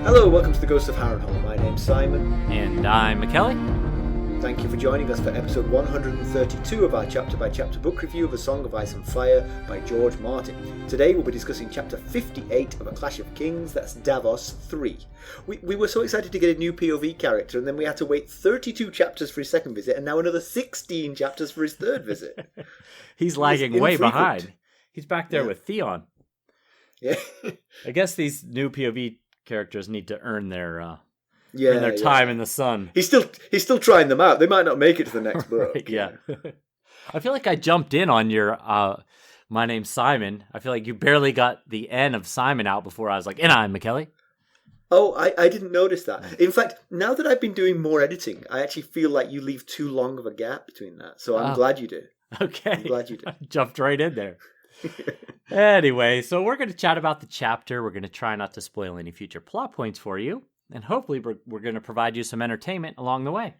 Hello, welcome to the Ghost of Harrenhal. My name's Simon. And I'm Mackelly. Thank you for joining us for episode 132 of our chapter-by-chapter book review of A Song of Ice and Fire by George Martin. Today we'll be discussing chapter 58 of A Clash of Kings, that's Davos 3. We were so excited to get a new POV character, and then we had to wait 32 chapters for his second visit, and now another 16 chapters for his third visit. He's lagging way behind. He's back there with Theon. Yeah. I guess these new POV characters need to earn their time in the sun. He's still trying them out. They might not make it to the next book. Right, yeah. I feel like I jumped in on your my name's Simon. I feel like you barely got the N of Simon out before I was like, and I'm Mackelly. Oh, I didn't notice that. In fact, now that I've been doing more editing, I actually feel like you leave too long of a gap between that. So I'm glad you did. Okay. I'm glad you did. Jumped right in there. Anyway, so we're going to chat about the chapter. We're going to try not to spoil any future plot points for you. And hopefully we're going to provide you some entertainment along the way.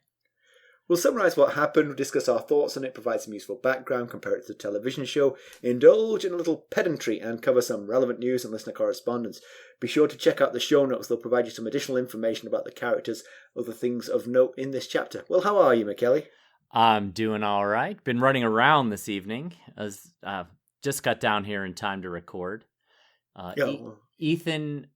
We'll summarise what happened, discuss our thoughts on it, provide some useful background, compare it to the television show, indulge in a little pedantry, and cover some relevant news and listener correspondence. Be sure to check out the show notes. They'll provide you some additional information about the characters, other things of note in this chapter. Well, how are you, Mackelly? I'm doing all right. Been running around this evening. Just got down here in time to record. Ethan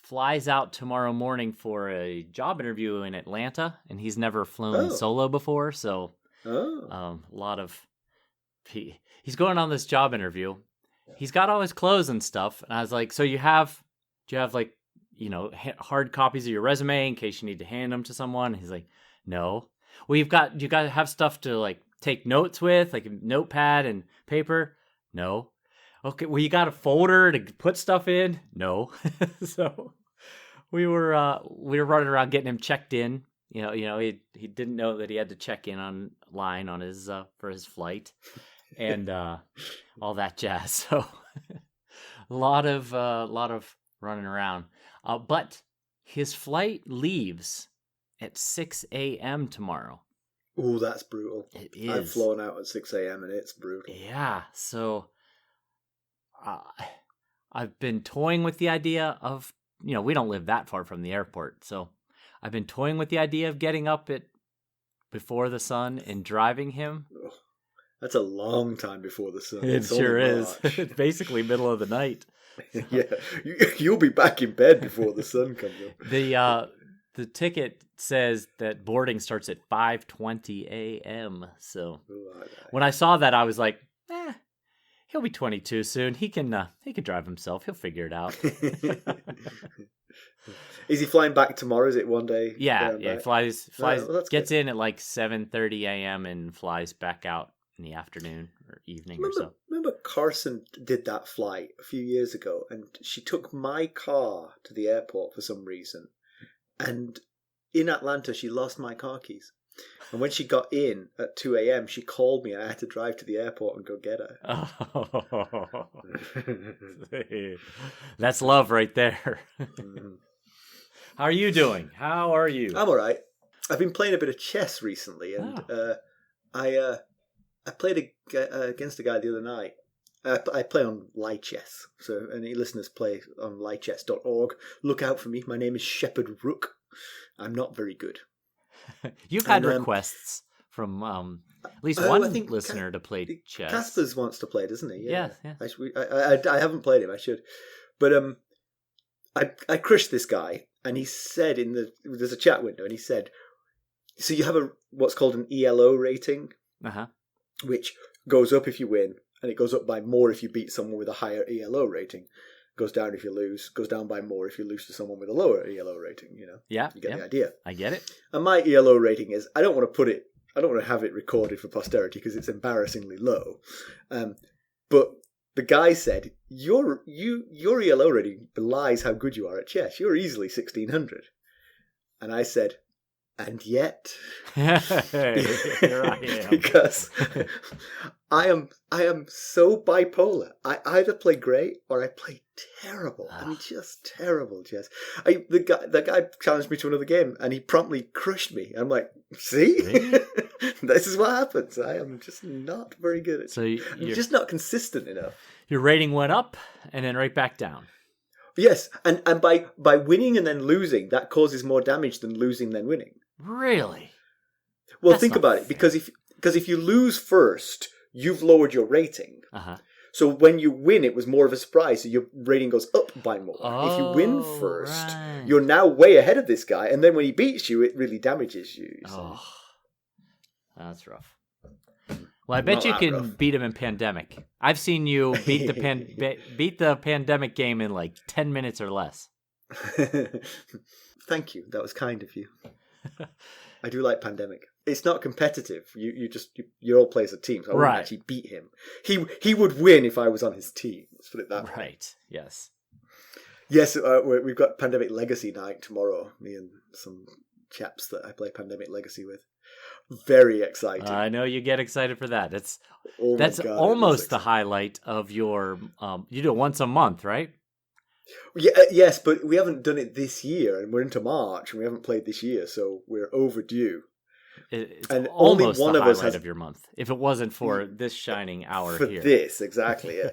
flies out tomorrow morning for a job interview in Atlanta, and he's never flown solo before, so a lot of he's going on this job interview. He's got all his clothes and stuff, and I was like, so do you have like, hard copies of your resume in case you need to hand them to someone? And he's like, no. Well, you got to have stuff to like take notes with, like a notepad and paper. No. Okay, well, you got a folder to put stuff in? No. So we were running around getting him checked in. He didn't know that he had to check in online on his for his flight and all that jazz. So a lot of running around. But his flight leaves at 6 a.m. tomorrow. Oh, that's brutal. It is. I've flown out at 6 a.m. and it's brutal. Yeah, so I've been toying with the idea of, we don't live that far from the airport, so I've been toying with the idea of getting up before the sun and driving him. Oh, that's a long time before the sun. It sure is. It's basically middle of the night. Yeah, you'll be back in bed before the sun comes up. The ticket says that boarding starts at 5:20 a.m. So when I saw that, I was like, he'll be 22 soon. He can drive himself. He'll figure it out. Is he flying back tomorrow? Is it one day? Yeah. He flies. Gets good. in at like 7:30 a.m. and flies back out in the afternoon or evening or so. Remember Carson did that flight a few years ago, and she took my car to the airport for some reason. And in Atlanta, she lost my car keys. And when she got in at 2 a.m., she called me and I had to drive to the airport and go get her. Oh. That's love right there. How are you doing? How are you? I'm all right. I've been playing a bit of chess recently, and I played against a guy the other night. I play on Lichess, so any listeners play on lichess.org. Look out for me. My name is Shepherd Rook. I'm not very good. You've had requests from at least one listener to play chess. Caspers wants to play, doesn't he? Yeah. I haven't played him. I should, but I crushed this guy, and he said there's a chat window, and he said, so you have what's called an ELO rating, which goes up if you win. And it goes up by more if you beat someone with a higher ELO rating. Goes down if you lose. Goes down by more if you lose to someone with a lower ELO rating. Yeah, you get the idea. I get it. And my ELO rating is, I don't want to have it recorded for posterity because it's embarrassingly low. But the guy said, your ELO rating belies how good you are at chess. You're easily 1600. And I said, and yet, here I am. Because I am so bipolar. I either play great or I play terrible. I mean, just terrible chess. The guy challenged me to another game, and he promptly crushed me. I'm like, see, really? This is what happens. I am just not very good at. So I'm just not consistent enough. Your rating went up and then right back down. Yes, and by winning and then losing, that causes more damage than losing then winning. Really? Well, think about it, because if you lose first, you've lowered your rating. Uh-huh. So when you win, it was more of a surprise, so your rating goes up by more. Oh, if you win first, right. you're now way ahead of this guy, and then when he beats you, it really damages you. So. Oh, that's rough. Well, I bet you can rough. beat him in Pandemic. I've seen you beat the Pandemic game in like 10 minutes or less. Thank you. That was kind of you. I do like Pandemic. It's not competitive. You all play as a team, so I wouldn't actually beat him. He would win if I was on his team. Let's put it that way. Right. Yes. Yes, we've got Pandemic Legacy night tomorrow. Me and some chaps that I play Pandemic Legacy with. Very exciting. I know you get excited for that. That's almost the highlight of your. You do it once a month, right? Yeah, yes, but we haven't done it this year, and we're into March, and we haven't played this year, so we're overdue. It's and almost only one the of us highlight of your month. If it wasn't for this shining hour for here. This, exactly. Yeah.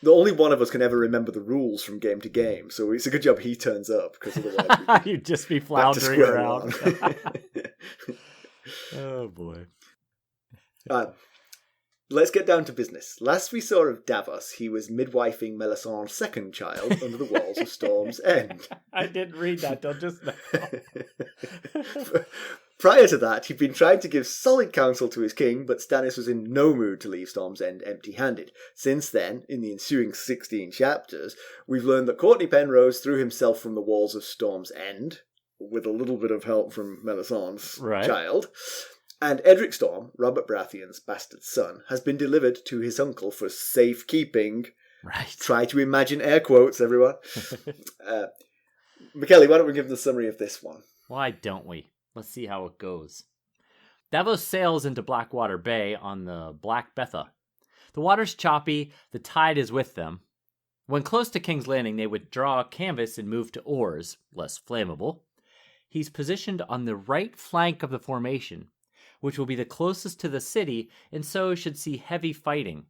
The only one of us can ever remember the rules from game to game, so it's a good job he turns up, because otherwise you'd just be floundering around. Oh boy. Let's get down to business. Last we saw of Davos, he was midwifing Melisandre's second child under the walls of Storm's End. I didn't read that till just now. Prior to that, he'd been trying to give solid counsel to his king, but Stannis was in no mood to leave Storm's End empty-handed. Since then, in the ensuing 16 chapters, we've learned that Courtney Penrose threw himself from the walls of Storm's End, with a little bit of help from Melisandre's child. And Edric Storm, Robert Baratheon's bastard son, has been delivered to his uncle for safekeeping. Right. Try to imagine air quotes, everyone. Mackelly, why don't we give the summary of this one? Why don't we? Let's see how it goes. Davos sails into Blackwater Bay on the Black Betha. The water's choppy, the tide is with them. When close to King's Landing, they withdraw canvas and move to oars, less flammable. He's positioned on the right flank of the formation, which will be the closest to the city, and so should see heavy fighting.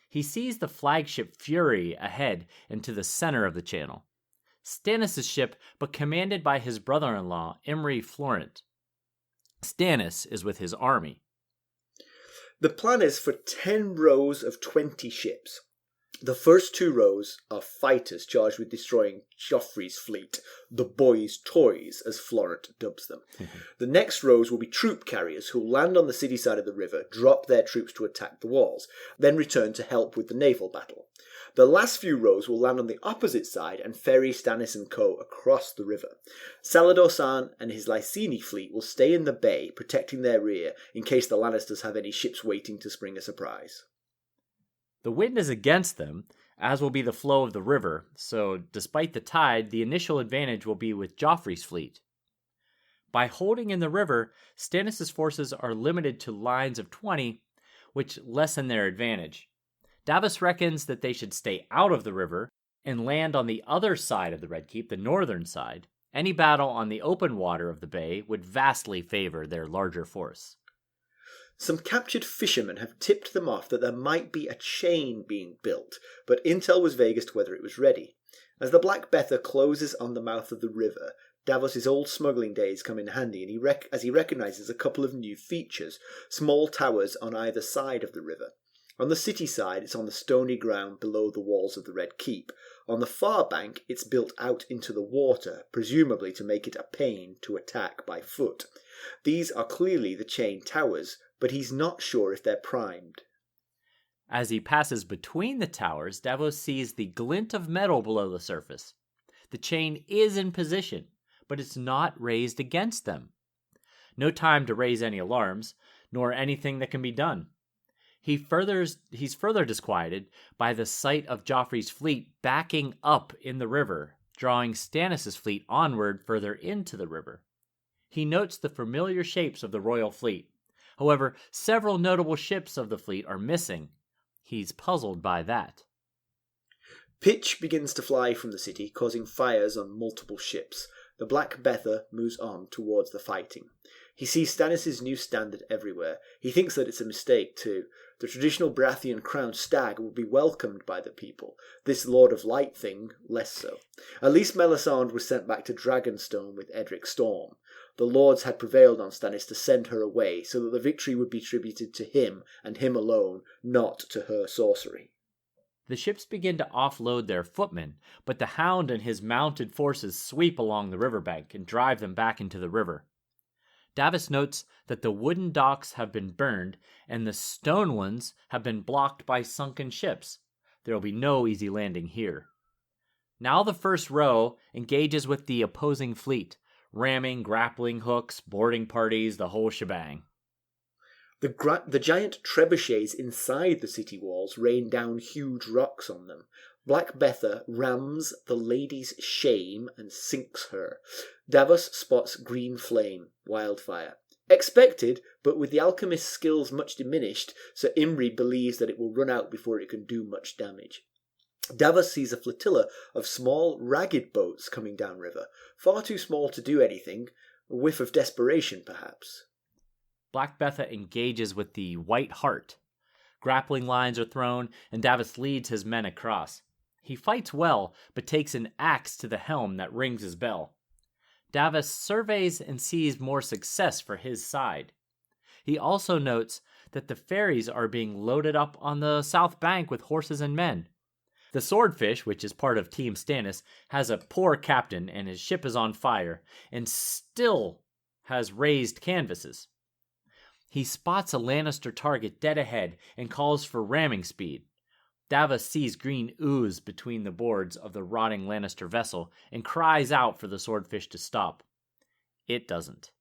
He sees the flagship Fury ahead and to the center of the channel. Stannis' ship, but commanded by his brother-in-law, Imry Florent. Stannis is with his army. The plan is for 10 rows of 20 ships. The first 2 rows are fighters charged with destroying Joffrey's fleet, the boys' toys, as Florent dubs them. The next rows will be troop carriers who will land on the city side of the river, drop their troops to attack the walls, then return to help with the naval battle. The last few rows will land on the opposite side and ferry Stannis and co. across the river. Salladhor Saan and his Lysene fleet will stay in the bay, protecting their rear in case the Lannisters have any ships waiting to spring a surprise. The wind is against them, as will be the flow of the river, so despite the tide, the initial advantage will be with Joffrey's fleet. By holding in the river, Stannis' forces are limited to lines of 20, which lessen their advantage. Davos reckons that they should stay out of the river and land on the other side of the Red Keep, the northern side. Any battle on the open water of the bay would vastly favor their larger force. Some captured fishermen have tipped them off that there might be a chain being built, but intel was vague as to whether it was ready. As the Black Betha closes on the mouth of the river, Davos' old smuggling days come in handy, and as he recognises a couple of new features, small towers on either side of the river. On the city side, it's on the stony ground below the walls of the Red Keep. On the far bank, it's built out into the water, presumably to make it a pain to attack by foot. These are clearly the chain towers, but he's not sure if they're primed. As he passes between the towers, Davos sees the glint of metal below the surface. The chain is in position, but it's not raised against them. No time to raise any alarms, nor anything that can be done. He's further disquieted by the sight of Joffrey's fleet backing up in the river, drawing Stannis' fleet onward further into the river. He notes the familiar shapes of the royal fleet. However, several notable ships of the fleet are missing. He's puzzled by that. Pitch begins to fly from the city, causing fires on multiple ships. The Black Betha moves on towards the fighting. He sees Stannis' new standard everywhere. He thinks that it's a mistake too. The traditional Baratheon crowned stag would be welcomed by the people. This Lord of Light thing, less so. At least Melisande was sent back to Dragonstone with Edric Storm. The lords had prevailed on Stannis to send her away, so that the victory would be attributed to him and him alone, not to her sorcery. The ships begin to offload their footmen, but the Hound and his mounted forces sweep along the riverbank and drive them back into the river. Davos notes that the wooden docks have been burned and the stone ones have been blocked by sunken ships. There will be no easy landing here. Now the first row engages with the opposing fleet, ramming, grappling hooks, boarding parties, the whole shebang. The giant trebuchets inside the city walls rain down huge rocks on them. Black Betha rams the lady's shame and sinks her. Davos spots green flame, wildfire. Expected, but with the alchemist's skills much diminished, Sir Imry believes that it will run out before it can do much damage. Davos sees a flotilla of small, ragged boats coming downriver, far too small to do anything, a whiff of desperation perhaps. Black Betha engages with the White Hart. Grappling lines are thrown, and Davos leads his men across. He fights well, but takes an axe to the helm that rings his bell. Davos surveys and sees more success for his side. He also notes that the ferries are being loaded up on the south bank with horses and men. The Swordfish, which is part of Team Stannis, has a poor captain and his ship is on fire, and still has raised canvases. He spots a Lannister target dead ahead and calls for ramming speed. Davos sees green ooze between the boards of the rotting Lannister vessel and cries out for the Swordfish to stop. It doesn't.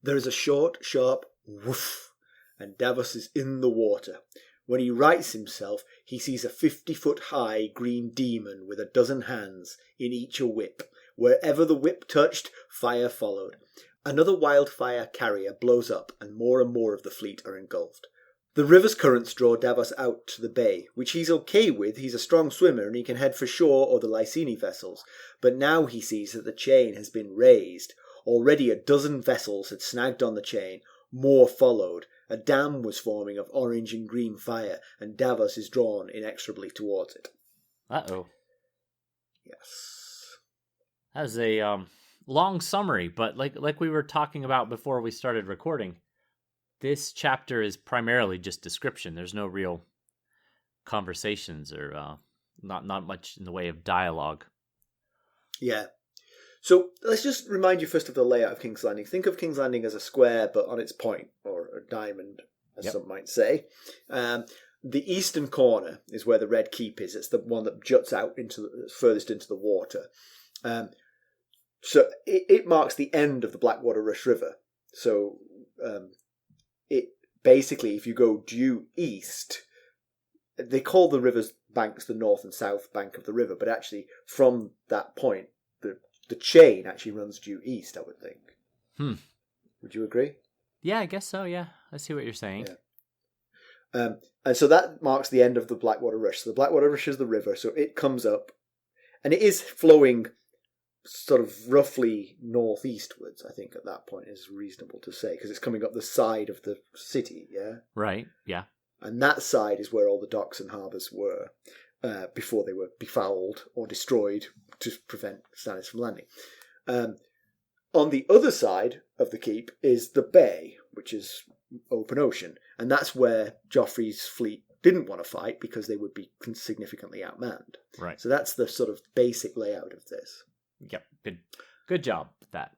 There is a short, sharp woof, and Davos is in the water. When he rights himself, he sees a 50-foot-high green demon with a dozen hands, in each a whip. Wherever the whip touched, fire followed. Another wildfire carrier blows up, and more of the fleet are engulfed. The river's currents draw Davos out to the bay, which he's okay with. He's a strong swimmer and he can head for shore or the Lysene vessels. But now he sees that the chain has been raised. Already a dozen vessels had snagged on the chain. More followed. A dam was forming of orange and green fire, and Davos is drawn inexorably towards it. Uh-oh. Yes. That was a long summary, but like we were talking about before we started recording, this chapter is primarily just description. There's no real conversations or not much in the way of dialogue. Yeah. So let's just remind you first of the layout of King's Landing. Think of King's Landing as a square, but on its point, or a diamond, as some might say. The eastern corner is where the Red Keep is. It's the one that juts out furthest into the water. So it marks the end of the Blackwater Rush River. So it basically, if you go due east, they call the river's banks the north and south bank of the river, but actually from that point, the chain actually runs due east, I would think. Would you agree? Yeah, I guess so, yeah. I see what you're saying. Yeah. And so that marks the end of the Blackwater Rush. So the Blackwater Rush is the river, so it comes up, and it is flowing sort of roughly northeastwards, I think, at that point is reasonable to say, because it's coming up the side of the city, yeah? Right, yeah. And that side is where all the docks and harbours were before they were befouled or destroyed to prevent Stannis from landing. On the other side of the keep is the bay, which is open ocean, and that's where Joffrey's fleet didn't want to fight because they would be significantly outmanned. Right. So that's the sort of basic layout of this. Yep, good job with that.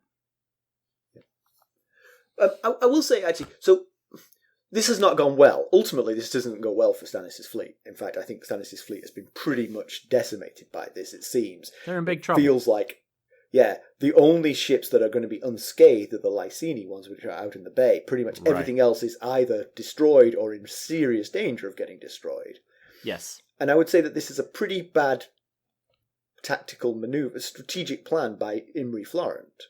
I will say, actually, so this has not gone well. Ultimately, this doesn't go well for Stannis' fleet. In fact, I think Stannis' fleet has been pretty much decimated by this, it seems. They're in big trouble. Feels like, yeah, the only ships that are going to be unscathed are the Lysene ones, which are out in the bay. Pretty much everything else is either destroyed or in serious danger of getting destroyed. Yes. And I would say that this is a pretty bad tactical maneuver, strategic plan by Imry Florent.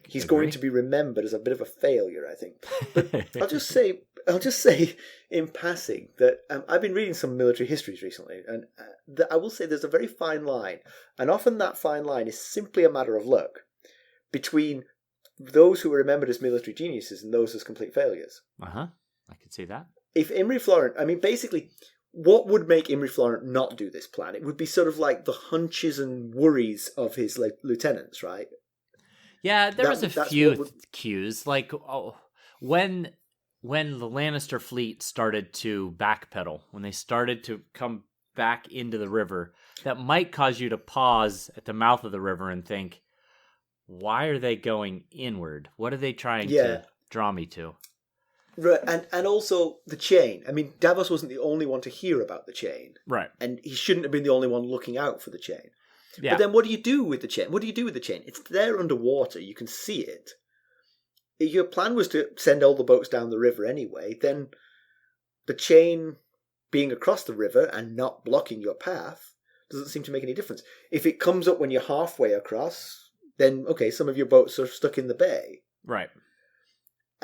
He's going to be remembered as a bit of a failure, I think. But I'll just say in passing that I've been reading some military histories recently, and I will say there's a very fine line, and often that fine line is simply a matter of luck between those who are remembered as military geniuses and those as complete failures. I could see that. If Imry Florent, I mean, basically, what would make Imry Florent not do this plan? It would be sort of like the hunches and worries of his lieutenants, right? Yeah, there was a few cues, like when the Lannister fleet started to backpedal, when they started to come back into the river, that might cause you to pause at the mouth of the river and think, why are they going inward? What are they trying to draw me to? Right, and also the chain. I mean, Davos wasn't the only one to hear about the chain. Right. And he shouldn't have been the only one looking out for the chain. Yeah. But then what do you do with the chain? What do you do with the chain? It's there underwater. You can see it. If your plan was to send all the boats down the river anyway, then the chain being across the river and not blocking your path doesn't seem to make any difference. If it comes up when you're halfway across, then, okay, some of your boats are stuck in the bay. Right.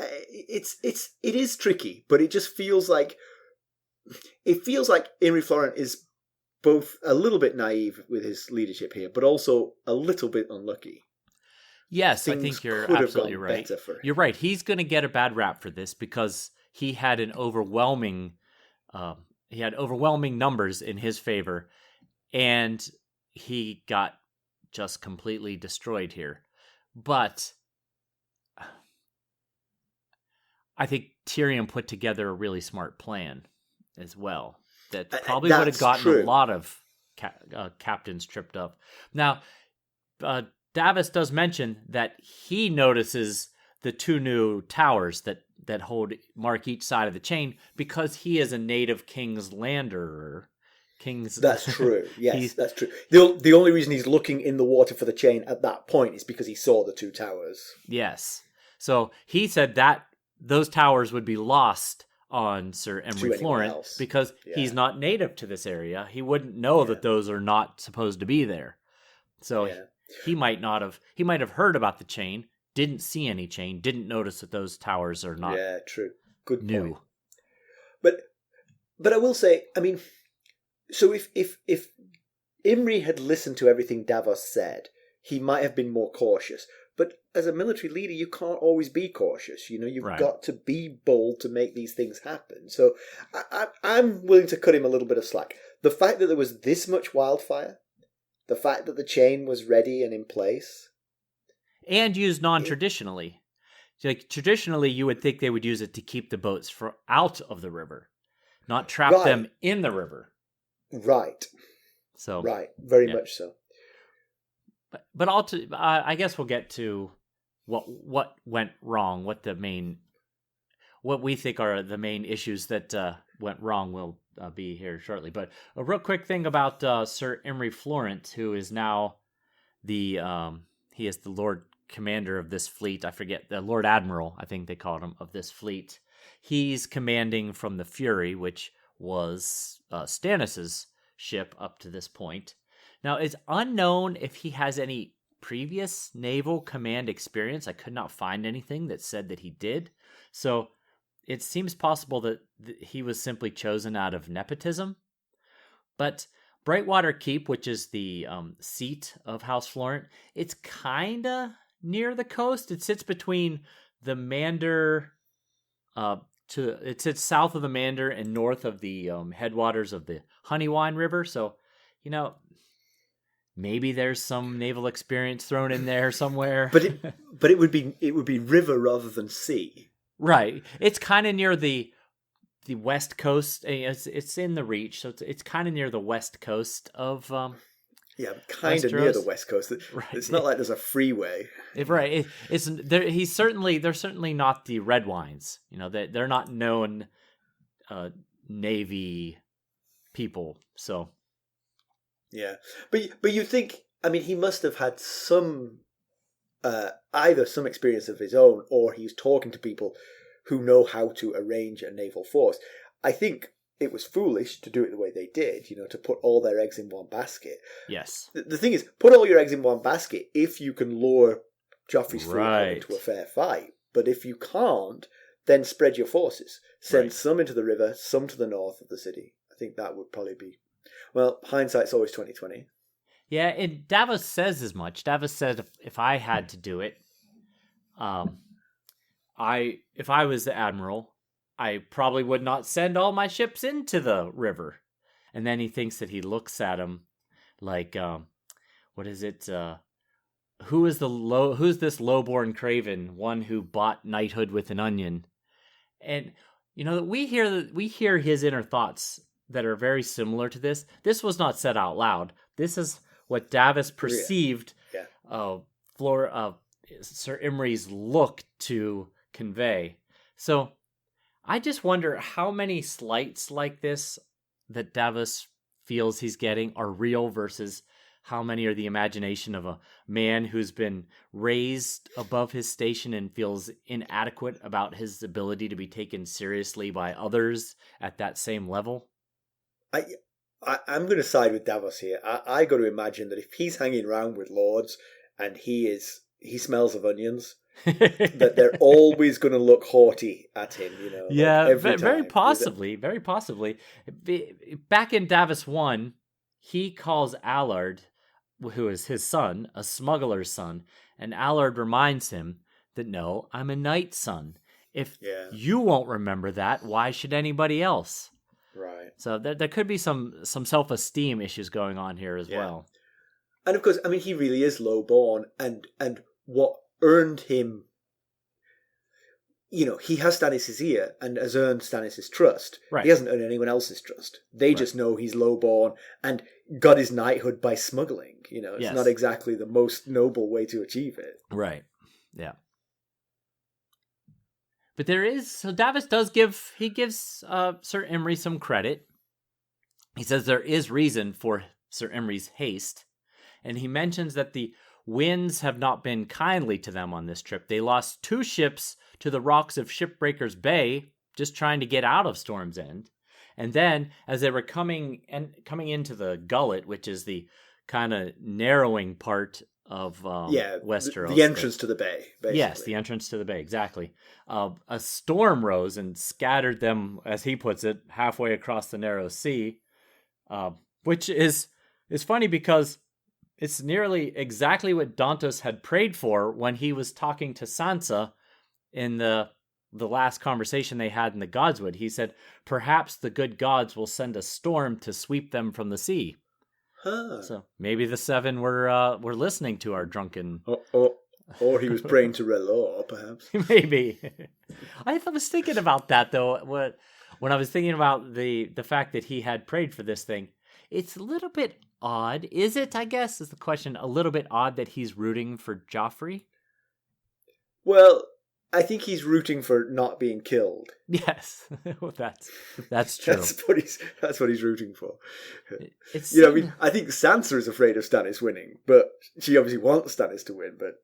It is tricky, but it just feels like Imry Florent is both a little bit naive with his leadership here, but also a little bit unlucky. Yes, I think you're absolutely right. You're right. He's going to get a bad rap for this because he had overwhelming numbers in his favor, and he got just completely destroyed here. But I think Tyrion put together a really smart plan as well that probably would have gotten a lot of captains tripped up. Now, Davos does mention that he notices the two new towers that mark each side of the chain because he is a native King's Landerer. That's true. Yes, that's true. The only reason he's looking in the water for the chain at that point is because he saw the two towers. Yes. So he said that those towers would be lost on Sir Imry Florent because he's not native to this area. He wouldn't know that those are not supposed to be there. So he might have heard about the chain, didn't see any chain, didn't notice that those towers are not true. Good new. Point. But I will say, I mean, so if Imry had listened to everything Davos said, he might have been more cautious. But as a military leader, you can't always be cautious. You know, you've got to be bold to make these things happen. So I'm willing to cut him a little bit of slack. The fact that there was this much wildfire, the fact that the chain was ready and in place. And used non-traditionally. Like, traditionally, you would think they would use it to keep the boats out of the river, not trap them in the river. Right. So very much so. But I guess we'll get to what went wrong, what we think are the main issues that went wrong will be here shortly. But a real quick thing about Sir Imry Florent, who is now he is the Lord Commander of this fleet. I forget, the Lord Admiral, I think they called him, of this fleet. He's commanding from the Fury, which was Stannis's ship up to this point. Now, it's unknown if he has any previous naval command experience. I could not find anything that said that he did. So it seems possible that he was simply chosen out of nepotism. But Brightwater Keep, which is the seat of House Florent, it's kind of near the coast. It sits between the Mander, it sits south of the Mander and north of the headwaters of the Honeywine River. So, you know, maybe there's some naval experience thrown in there somewhere. But it would be river rather than sea. Right. It's kind of near the west coast. It's in the Reach, so it's kind of near the west coast of kind of near the west coast. Right. It's not like there's a freeway. Right. It's there. They're certainly not the red wines. You know, they're not known Navy people. So. Yeah, but you think, I mean, he must have had some, either some experience of his own, or he's talking to people who know how to arrange a naval force. I think it was foolish to do it the way they did, you know, to put all their eggs in one basket. Yes. The thing is, put all your eggs in one basket if you can lure Joffrey's fleet into a fair fight. But if you can't, then spread your forces. Send some into the river, some to the north of the city. I think that would probably be... Well, hindsight's always 20/20. Yeah, and Davos says as much. Davos said, if I had to do it, If I was the admiral, I probably would not send all my ships into the river. And then he thinks that he looks at him like, what is it? Who's this lowborn craven, one who bought knighthood with an onion? And we hear his inner thoughts that are very similar to this. This was not said out loud. This is what Davos perceived Sir Imry's look to convey. So I just wonder how many slights like this that Davos feels he's getting are real versus how many are the imagination of a man who's been raised above his station and feels inadequate about his ability to be taken seriously by others at that same level. I'm going to side with Davos here. I got to imagine that if he's hanging around with lords and he smells of onions, that they're always going to look haughty at him. Yeah, very possibly. Back in Davos 1, he calls Allard, who is his son, a smuggler's son, and Allard reminds him that, no, I'm a knight's son. If you won't remember that, why should anybody else? Right. So there could be some self-esteem issues going on here as well. And of course, I mean, he really is low-born, and what earned him, he has Stannis' ear and has earned Stannis' trust. Right. He hasn't earned anyone else's trust. They just know he's low-born and got his knighthood by smuggling. It's not exactly the most noble way to achieve it. Right. Yeah. But Davos gives Sir Imry some credit. He says there is reason for Sir Imry's haste, and he mentions that the winds have not been kindly to them on this trip. They lost 2 ships to the rocks of Shipbreakers Bay, just trying to get out of Storm's End. And then, as they were coming into the gullet, which is the kind of narrowing part of Westeros. The entrance to the bay, basically. Yes, the entrance to the bay, exactly. A storm rose and scattered them, as he puts it, halfway across the narrow sea, which is funny because it's nearly exactly what Dantos had prayed for when he was talking to Sansa in the last conversation they had in the Godswood. He said, perhaps the good gods will send a storm to sweep them from the sea. Huh. So maybe the 7 were listening to our drunken... Or he was praying to Relor, perhaps. Maybe. I was thinking about that, though, when I was thinking about the fact that he had prayed for this thing. It's a little bit odd. Is it, I guess, is the question, a little bit odd that he's rooting for Joffrey? Well, I think he's rooting for not being killed. Yes, that's true. That's what he's rooting for. I think Sansa is afraid of Stannis winning, but she obviously wants Stannis to win. But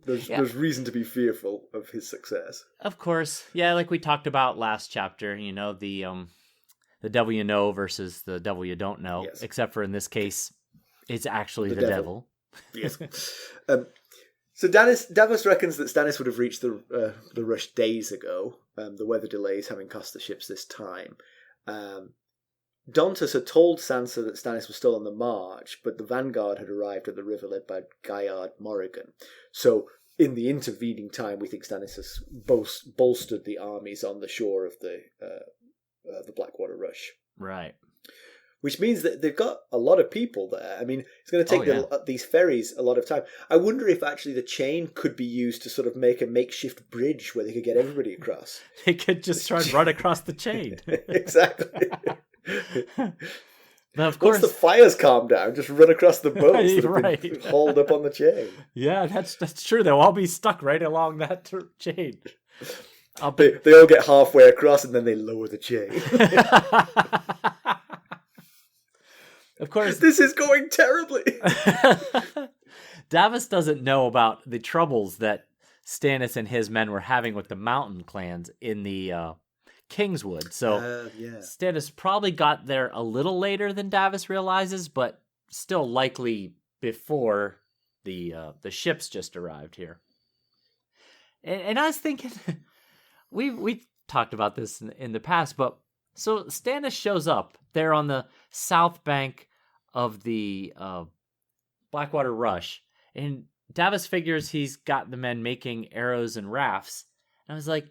there's reason to be fearful of his success. Of course, like we talked about last chapter. The devil you know versus the devil you don't know. Yes. Except for in this case, it's actually the devil. Yes. So Davos reckons that Stannis would have reached the Rush days ago, the weather delays having cost the ships this time. Dantos had told Sansa that Stannis was still on the march, but the vanguard had arrived at the river led by Gaiard Morrigan. So in the intervening time, we think Stannis has bolstered the armies on the shore of the Blackwater Rush. Right. Which means that they've got a lot of people there. I mean, it's going to take these ferries a lot of time. I wonder if actually the chain could be used to sort of make a makeshift bridge where they could get everybody across. They could just try and run across the chain. Exactly. Now, of course, once the fires calm down, just run across the boats that have been hauled up on the chain. Yeah, that's true. They'll all be stuck right along that chain. They all get halfway across and then they lower the chain. Of course, this is going terribly. Davos doesn't know about the troubles that Stannis and his men were having with the mountain clans in the Kingswood. So Stannis probably got there a little later than Davos realizes, but still likely before the ships just arrived here. And I was thinking, we talked about this in the past, but so Stannis shows up there on the south bank of the Blackwater Rush, and Davos figures he's got the men making arrows and rafts. And I was like,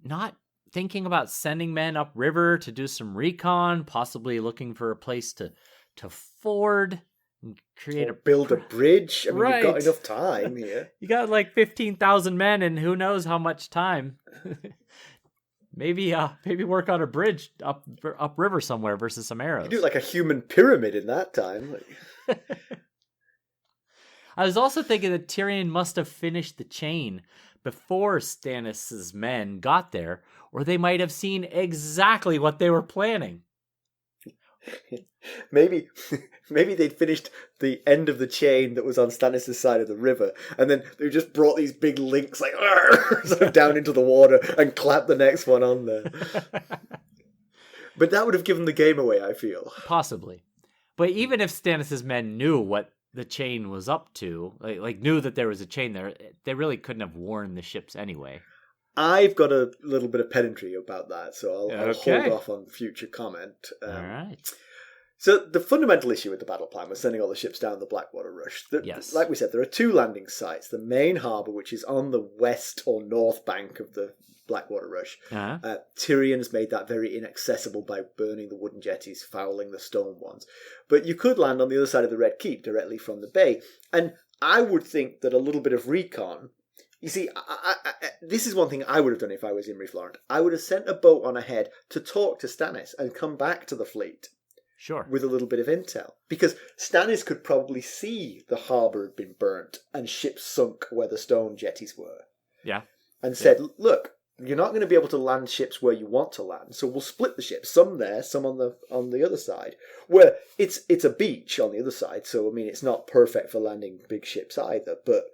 not thinking about sending men upriver to do some recon, possibly looking for a place to ford and create build a bridge. I mean, right. You've got enough time here. You got like 15,000 men and who knows how much time. Maybe work on a bridge upriver somewhere versus some arrows. You do like a human pyramid in that time. I was also thinking that Tyrion must have finished the chain before Stannis' men got there, or they might have seen exactly what they were planning. Maybe they'd finished the end of the chain that was on Stannis' side of the river, and then they just brought these big links like sort of down into the water and clapped the next one on there. But that would have given the game away, I feel. Possibly. But even if Stannis' men knew what the chain was up to, like knew that there was a chain there, they really couldn't have warned the ships anyway. I've got a little bit of pedantry about that, so I'll hold off on future comment. All right. So the fundamental issue with the battle plan was sending all the ships down the Blackwater Rush. Yes. Like we said, there are two landing sites. The main harbour, which is on the west or north bank of the Blackwater Rush. Uh-huh. Tyrion's made that very inaccessible by burning the wooden jetties, fouling the stone ones. But you could land on the other side of the Red Keep, directly from the bay. And I would think that a little bit of recon... You see, this is one thing I would have done if I was Imry Florent. I would have sent a boat on ahead to talk to Stannis and come back to the fleet. Sure. With a little bit of intel. Because Stannis could probably see the harbour had been burnt and ships sunk where the stone jetties were. Yeah. And said, look, you're not going to be able to land ships where you want to land, so we'll split the ships. Some there, some on the other side. Where it's a beach on the other side, so I mean it's not perfect for landing big ships either, but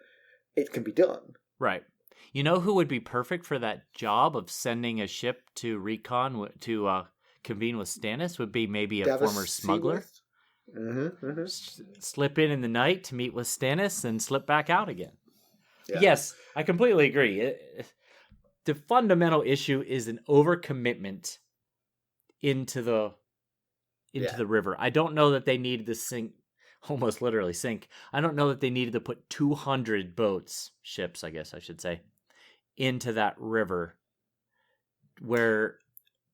it can be done. Right. You know who would be perfect for that job of sending a ship to recon to convene with Stannis would be maybe a Davos former smuggler. Slip in the night to meet with Stannis and slip back out again. Yeah. Yes, I completely agree. The fundamental issue is an overcommitment into the river. I don't know that they needed to sink, almost literally sink. I don't know that they needed to put 200 ships, I guess I should say, into that river where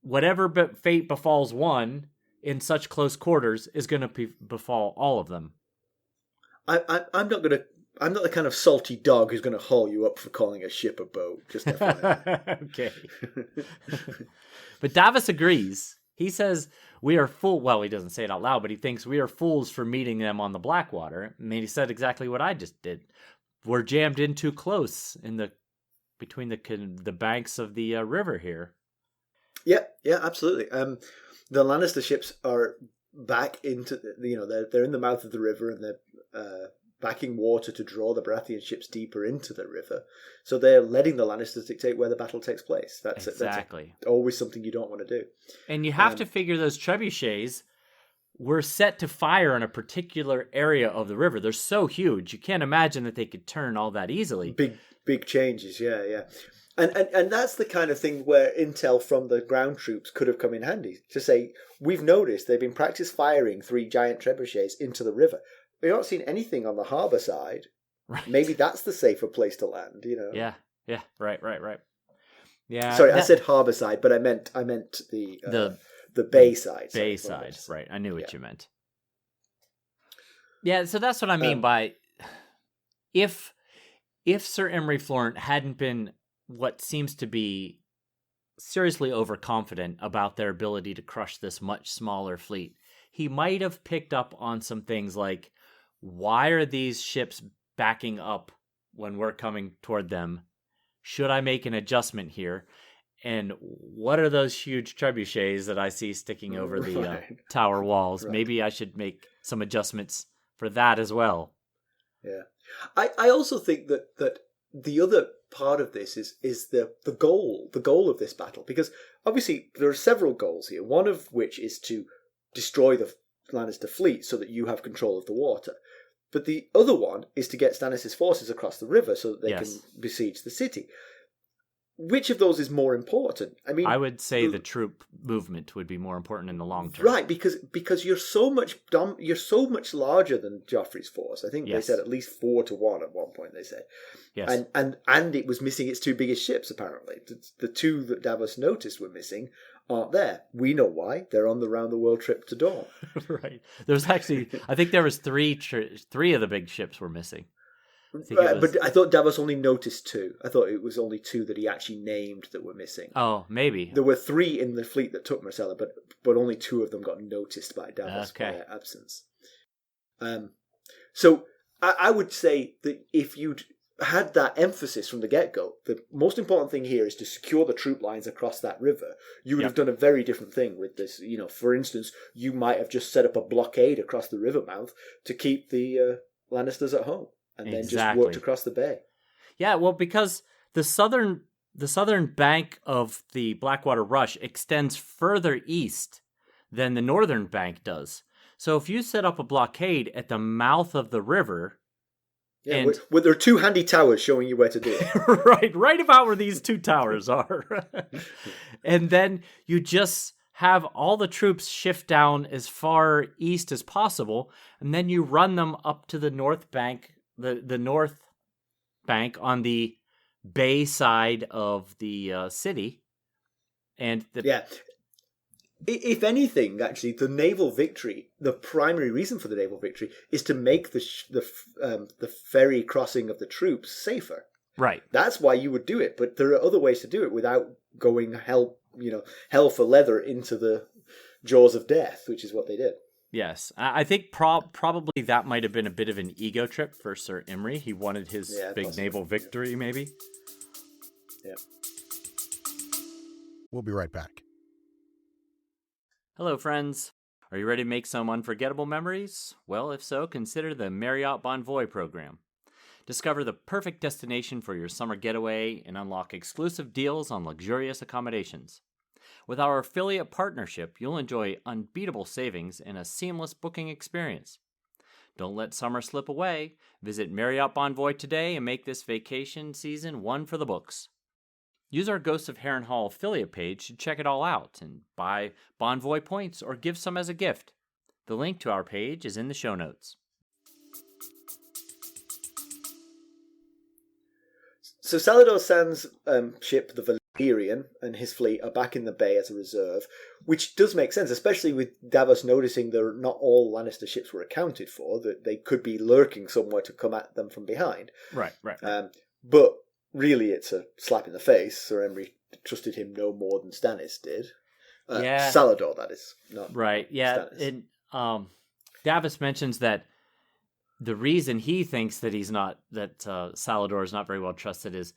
whatever fate befalls one in such close quarters is going to befall all of them. I'm not the kind of salty dog who's going to haul you up for calling a ship a boat. Just FYI. Okay. But Davos agrees. He says we are well, he doesn't say it out loud, but he thinks we are fools for meeting them on the Blackwater. I mean, he said exactly what I just did. We're jammed in too close between the banks of the river here. Yeah, absolutely. The Lannister ships are back into they're in the mouth of the river and they're backing water to draw the Baratheon ships deeper into the river. So they're letting the Lannisters dictate where the battle takes place. That's always something you don't want to do. And you have to figure those trebuchets were set to fire in a particular area of the river. They're so huge, you can't imagine that they could turn all that easily. Big changes, yeah. And that's the kind of thing where intel from the ground troops could have come in handy to say, we've noticed they've been practice firing 3 giant trebuchets into the river. We've not seen anything on the harbour side. Right. Maybe that's the safer place to land, Yeah, right. Yeah. Sorry, I said harbour side, but I meant the bay side. Bay side, right. I knew what you meant. Yeah, so that's what I mean by if Sir Imry Florent hadn't been what seems to be seriously overconfident about their ability to crush this much smaller fleet, he might have picked up on some things like, why are these ships backing up when we're coming toward them? Should I make an adjustment here? And what are those huge trebuchets that I see sticking over the tower walls? Right. Maybe I should make some adjustments for that as well. Yeah. I also think that the other part of this is the goal of this battle, because obviously there are several goals here, one of which is to destroy the Lannister fleet so that you have control of the water. But the other one is to get Stannis' forces across the river so that they can besiege the city. which of those is more important? I mean, I would say the troop movement would be more important in the long term. Right, because you're so much larger than Joffrey's force. I think they said at least 4-1 at one point. They said, yes, and it was missing its two biggest ships. Apparently, the two that Davos noticed were missing aren't there. We know why. They're on the round the world trip to Dawn. Right. There's actually, I think there was three of the big ships were missing. But I thought Davos only noticed two. I thought it was only two that he actually named that were missing. Oh, maybe. There were 3 in the fleet that took Myrcella, but only 2 of them got noticed by Davos by their absence. So I would say that if you'd had that emphasis from the get-go, the most important thing here is to secure the troop lines across that river. You would have done a very different thing with this. You know, for instance, you might have just set up a blockade across the river mouth to keep the Lannisters at home. And then just walked across the bay. Yeah, well, because the southern bank of the Blackwater Rush extends further east than the northern bank does. So if you set up a blockade at the mouth of the river... Yeah, there are 2 handy towers showing you where to do it. right about where these 2 towers are. And then you just have all the troops shift down as far east as possible, and then you run them up to the north bank... The north bank on the bay side of the city, and if anything, actually, the naval victory, the primary reason for the naval victory, is to make the ferry crossing of the troops safer. Right. That's why you would do it, but there are other ways to do it without going hell for leather into the jaws of death, which is what they did. Yes, I think probably that might have been a bit of an ego trip for Sir Imry. He wanted his big naval victory, maybe. Yeah. We'll be right back. Hello, friends. Are you ready to make some unforgettable memories? Well, if so, consider the Marriott Bonvoy program. Discover the perfect destination for your summer getaway and unlock exclusive deals on luxurious accommodations. With our affiliate partnership, you'll enjoy unbeatable savings and a seamless booking experience. Don't let summer slip away. Visit Marriott Bonvoy today and make this vacation season one for the books. Use our Ghosts of Harrenhal affiliate page to check it all out and buy Bonvoy points or give some as a gift. The link to our page is in the show notes. So Salladhor Saan's ship, the Valyrian, and his fleet are back in the bay as a reserve, which does make sense, especially with Davos noticing that not all Lannister ships were accounted for, that they could be lurking somewhere to come at them from behind. Right. But really, it's a slap in the face. Sir Imry trusted him no more than Stannis did. Salladhor, that is. Not right, yeah. Stannis. Davos mentions that the reason he thinks that Salladhor is not very well trusted is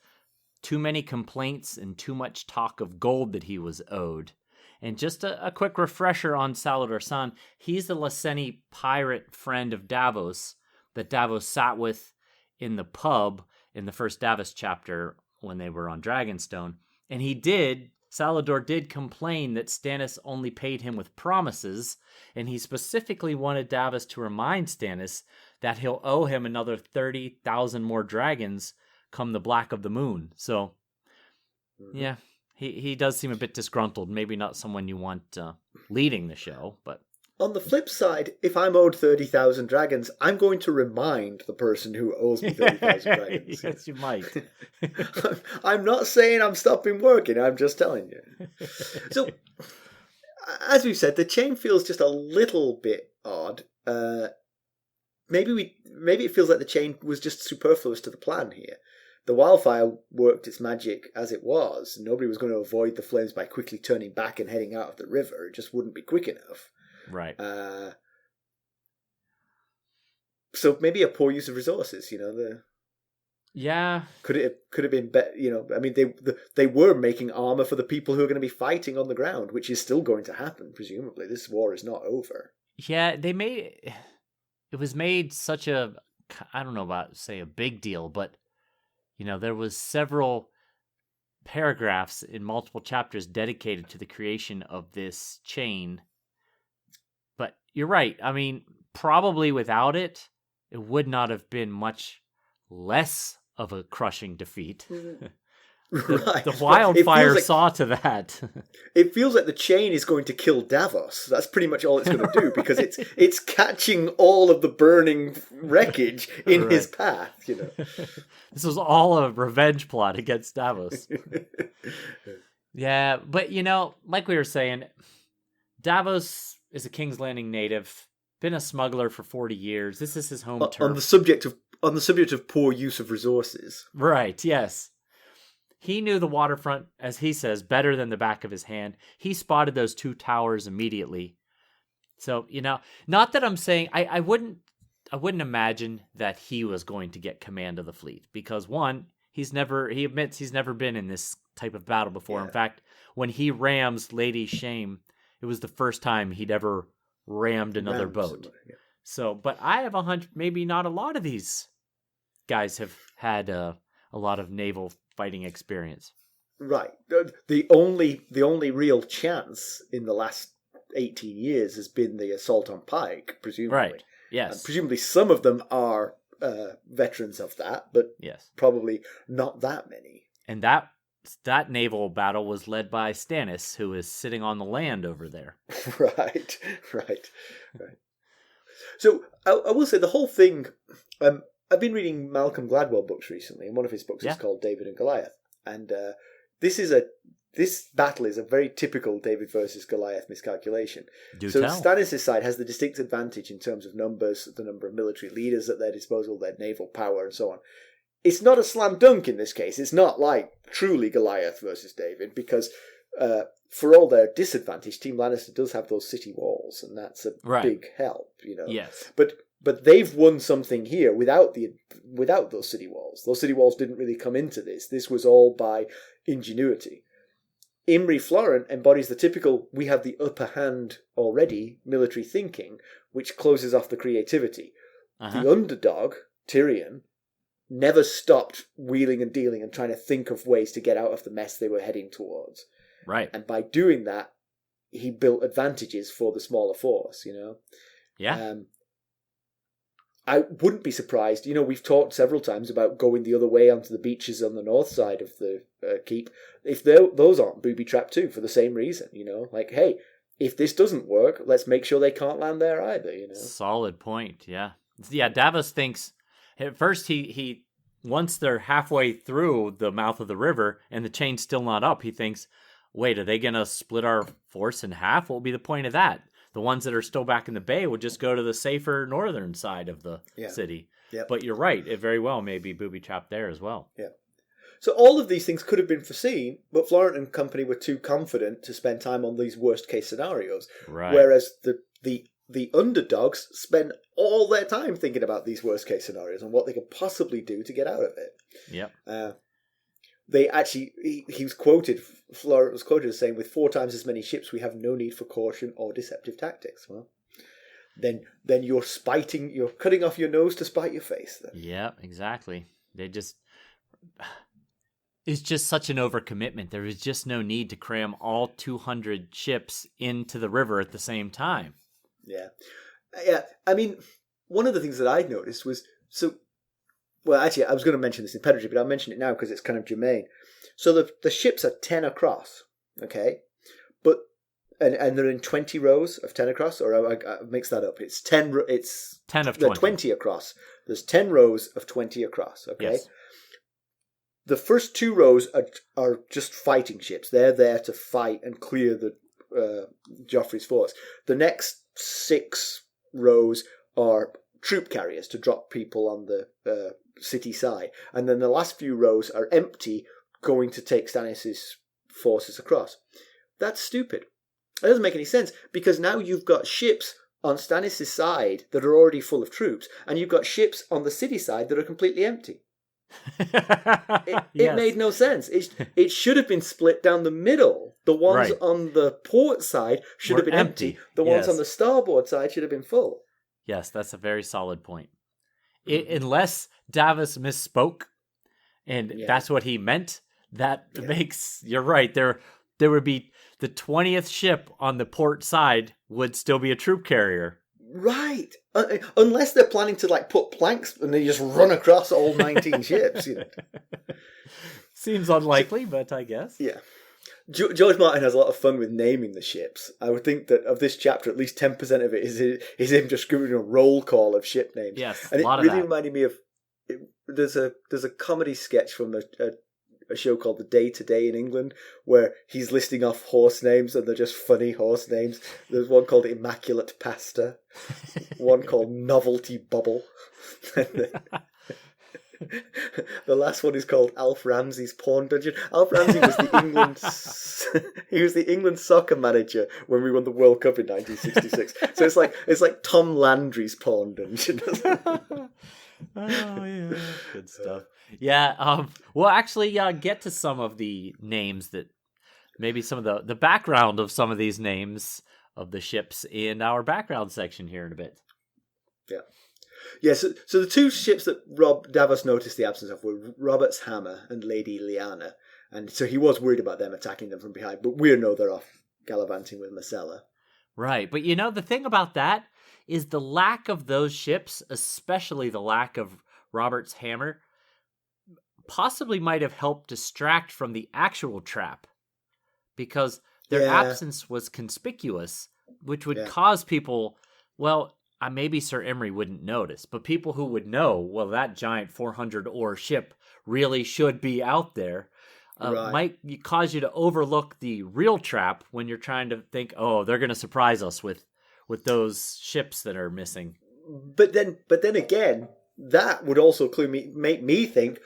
too many complaints and too much talk of gold that he was owed. And just a quick refresher on Salladhor Saan, he's the Lysene pirate friend of Davos that Davos sat with in the pub in the first Davos chapter when they were on Dragonstone. And Salladhor did complain that Stannis only paid him with promises, and he specifically wanted Davos to remind Stannis that he'll owe him another 30,000 more dragons come the Black of the Moon. So, yeah, he does seem a bit disgruntled. Maybe not someone you want leading the show, but... On the flip side, if I'm owed 30,000 dragons, I'm going to remind the person who owes me 30,000 dragons. Yes, you might. I'm not saying I'm stopping working, I'm just telling you. So, as we've said, the chain feels just a little bit odd. Maybe it feels like the chain was just superfluous to the plan here. The wildfire worked its magic as it was. Nobody was going to avoid the flames by quickly turning back and heading out of the river. It just wouldn't be quick enough. Right. So maybe a poor use of resources, Yeah. Could it have been better, I mean, they were making armor for the people who are going to be fighting on the ground, which is still going to happen, presumably. This war is not over. Yeah, it was made such a, I don't know about, say, a big deal, but, there was several paragraphs in multiple chapters dedicated to the creation of this chain. But you're right. I mean, probably without it, it would not have been much less of a crushing defeat. Right. The wildfire like, saw to that. It feels like the chain is going to kill Davos. That's pretty much all it's going to do, because it's catching all of the burning wreckage in his path. This was all a revenge plot against Davos. Yeah, but like we were saying, Davos is a King's Landing native, been a smuggler for 40 years. This is his home turf. On the subject of poor use of resources. Right, yes. He knew the waterfront, as he says, better than the back of his hand. He spotted those 2 towers immediately. So, not that I'm saying I wouldn't imagine that he was going to get command of the fleet, because one, he admits he's never been in this type of battle before. Yeah. In fact, when he rams Lady Shame, it was the first time he'd ever rammed another boat. Yeah. So, but I have a hunch, maybe not a lot of these guys have had a lot of naval fighting experience. Right. The only real chance in the last 18 years has been the assault on Pike, presumably. Right. Yes. And presumably some of them are veterans of that, but yes, probably not that many. And that naval battle was led by Stannis, who is sitting on the land over there. Right. So I will say the whole thing. I've been reading Malcolm Gladwell books recently, and one of his books is called David and Goliath. And this battle is a very typical David versus Goliath miscalculation. Stannis' side has the distinct advantage in terms of numbers, the number of military leaders at their disposal, their naval power, and so on. It's not a slam dunk in this case. It's not like truly Goliath versus David, because for all their disadvantage, Team Lannister does have those city walls, and that's a big help, Yes. But they've won something here without those city walls. Those city walls didn't really come into this. This was all by ingenuity. Imry Florent embodies the typical "we have the upper hand already" military thinking, which closes off the creativity. Uh-huh. The underdog, Tyrion, never stopped wheeling and dealing and trying to think of ways to get out of the mess they were heading towards. Right. And by doing that, he built advantages for the smaller force, Yeah. I wouldn't be surprised. We've talked several times about going the other way onto the beaches on the north side of the keep. If those aren't booby-trapped too, for the same reason, Like, hey, if this doesn't work, let's make sure they can't land there either, Solid point, yeah. Yeah, Davos thinks, at first he once they're halfway through the mouth of the river and the chain's still not up, he thinks, wait, are they going to split our force in half? What will be the point of that? The ones that are still back in the bay would just go to the safer northern side of the city. Yep. But you're right. It very well may be booby-trapped there as well. Yeah. So all of these things could have been foreseen, but Florent and company were too confident to spend time on these worst-case scenarios. Right. Whereas the underdogs spend all their time thinking about these worst-case scenarios and what they could possibly do to get out of it. Yep. They actually, Florent was quoted as saying, with 4 times as many ships, we have no need for caution or deceptive tactics. Well, then you're cutting off your nose to spite your face. Then. Yeah, exactly. It's just such an overcommitment. There is just no need to cram all 200 ships into the river at the same time. Yeah. I mean, one of the things that I noticed was, well, actually, I was going to mention this in Pedantry, but I'll mention it now because it's kind of germane. So the ships are 10 across, okay? But and they're in 20 rows of 10 across, or I mix that up. It's 10. It's 10 of 20. 20 across. There's 10 rows of 20 across, okay? Yes. The first 2 rows are just fighting ships. They're there to fight and clear the Joffrey's force. The next 6 rows are troop carriers to drop people on the city side, and then the last few rows are empty, going to take Stannis' forces across. That's stupid. That doesn't make any sense, because now you've got ships on Stannis' side that are already full of troops, and you've got ships on the city side that are completely empty. It made no sense. It should have been split down the middle. The ones on the port side should have been empty. The ones on the starboard side should have been full. Yes, that's a very solid point. Unless Davos misspoke, and that's what he meant, that makes... You're right. There would be... The 20th ship on the port side would still be a troop carrier. Right. Unless they're planning to put planks and they just run across all 19 ships. Seems unlikely, but I guess. Yeah. George Martin has a lot of fun with naming the ships. I would think that of this chapter, at least 10% of it is him just giving a roll call of ship names. Yes, and a lot it of really that. reminded me of there's a comedy sketch from a show called The Day Today in England where he's listing off horse names and they're just funny horse names. There's one called Immaculate Pasta, one called Novelty Bubble. The last one is called Alf Ramsey's Porn Dungeon. Alf Ramsey was the England soccer manager when we won the World Cup in 1966. So it's like Tom Landry's Porn Dungeon. Oh yeah, good stuff. Yeah, we'll actually get to some of the names that maybe some of the background of some of these names of the ships in our background section here in a bit. Yeah. Yeah, so the two ships that Davos noticed the absence of were Robert's Hammer and Lady Lyanna. And so he was worried about them attacking them from behind, but we know they're off gallivanting with Marcella. Right, but the thing about that is the lack of those ships, especially the lack of Robert's Hammer, possibly might have helped distract from the actual trap. Because their absence was conspicuous, which would cause people, maybe Sir Imry wouldn't notice, but people who would know, well, that giant 400-oar ship really should be out there, might cause you to overlook the real trap when you're trying to think, oh, they're going to surprise us with those ships that are missing. But then again, that would also make me think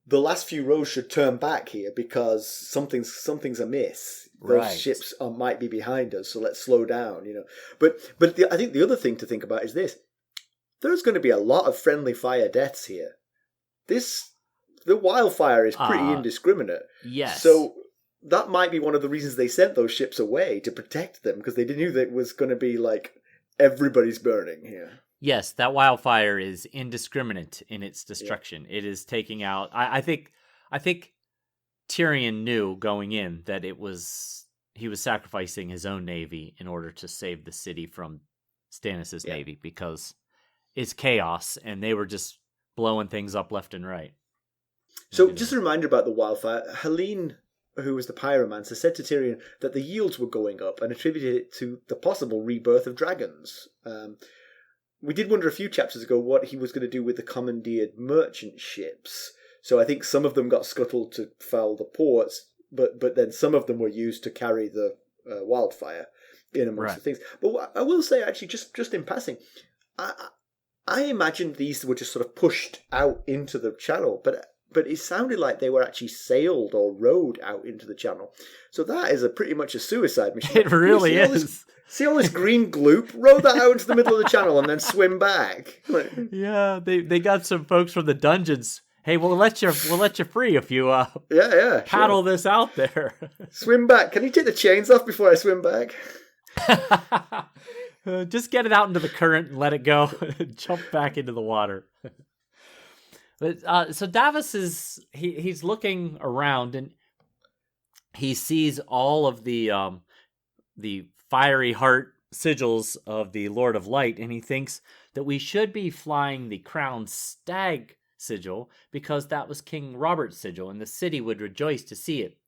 the last few rows should turn back here because something's amiss. Those ships might be behind us, so let's slow down, But I think the other thing to think about is this. There's going to be a lot of friendly fire deaths here. The wildfire is pretty indiscriminate. Yes. So that might be one of the reasons they sent those ships away, to protect them, because they knew that it was going to be like everybody's burning here. Yes, that wildfire is indiscriminate in its destruction. Yeah. It is taking out... I think Tyrion knew going in that he was sacrificing his own navy in order to save the city from Stannis' navy, because it's chaos and they were just blowing things up left and right. So just a reminder about the wildfire. Helene, who was the pyromancer, said to Tyrion that the yields were going up and attributed it to the possible rebirth of dragons. We did wonder a few chapters ago what he was going to do with the commandeered merchant ships. So I think some of them got scuttled to foul the ports, but then some of them were used to carry the wildfire in amongst the things. But I will say, actually, just in passing, I imagined these were just sort of pushed out into the channel, but it sounded like they were actually sailed or rowed out into the channel. So that is pretty much a suicide mission. It really is. See all this green gloop? Row that out into the middle of the channel and then swim back. Yeah, they got some folks from the dungeons. Hey, we'll let you free if you paddle this out there. Swim back. Can you take the chains off before I swim back? Just get it out into the current and let it go. Jump back into the water. But so Davos he's looking around and he sees all of the fiery heart sigils of the Lord of Light, and he thinks that we should be flying the crowned stag sigil because that was King Robert's sigil, and the city would rejoice to see it.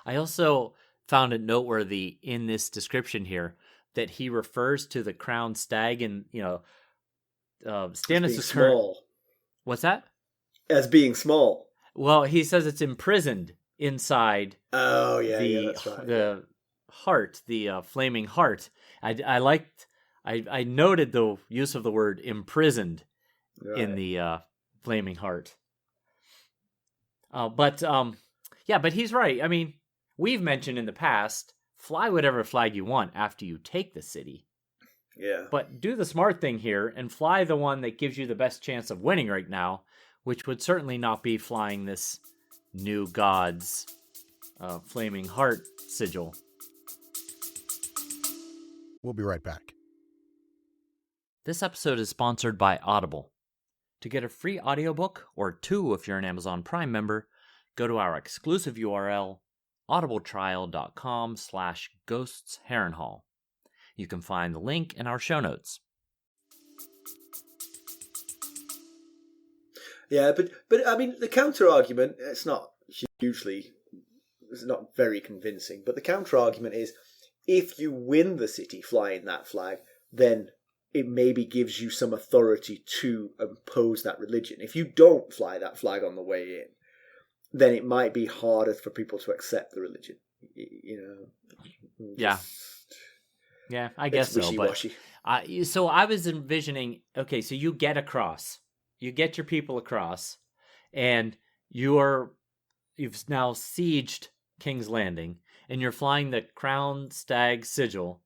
I also found it noteworthy in this description here that he refers to the crowned stag and Stannis is small. What's that? As being small. Well, he says it's imprisoned inside. Oh yeah, that's right. The heart, the flaming heart. I noted the use of the word imprisoned in the flaming heart. But he's right. I mean, we've mentioned in the past, fly whatever flag you want after you take the city. Yeah. But do the smart thing here and fly the one that gives you the best chance of winning right now, which would certainly not be flying this new god's flaming heart sigil. We'll be right back. This episode is sponsored by Audible. To get a free audiobook, or 2 if you're an Amazon Prime member, go to our exclusive URL, audibletrial.com/ghostsharrenhal. You can find the link in our show notes. Yeah, but I mean, the counter argument, it's not hugely, it's not very convincing. But the counter argument is, if you win the city flying that flag, then it maybe gives you some authority to impose that religion. If you don't fly that flag on the way in, then it might be harder for people to accept the religion. Yeah. Yeah, I guess so. But so I was envisioning, okay, so you get across. You get your people across, and you've now sieged King's Landing, and you're flying the Crown Stag Sigil.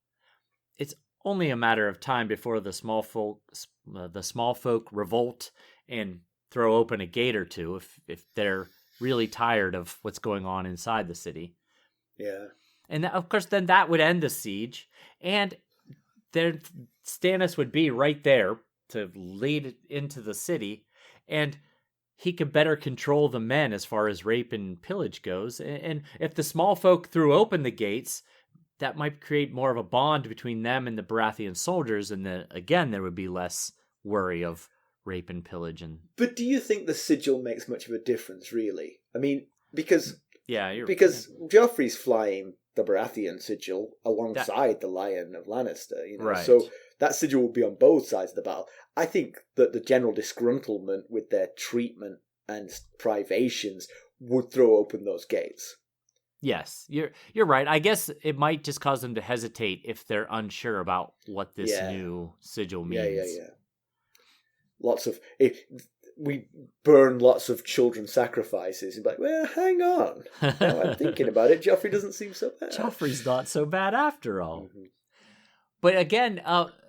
It's only a matter of time before the small folk revolt and throw open a gate or two if they're really tired of what's going on inside the city. Yeah. And of course, then that would end the siege, and then Stannis would be right there to lead into the city, and he could better control the men as far as rape and pillage goes. And if the small folk threw open the gates, that might create more of a bond between them and the Baratheon soldiers, and again, there would be less worry of rape and pillage. But do you think the sigil makes much of a difference, really? I mean, because Joffrey's flying the Baratheon sigil alongside the Lion of Lannister, right. So that sigil will be on both sides of the battle. I think that the general disgruntlement with their treatment and privations would throw open those gates. Yes, you're right. I guess it might just cause them to hesitate if they're unsure about what this new sigil means. Yeah. We burn lots of children sacrifices. And like, well, hang on. Now I'm thinking about it. Joffrey doesn't seem so bad. Joffrey's not so bad after all. Mm-hmm. But again,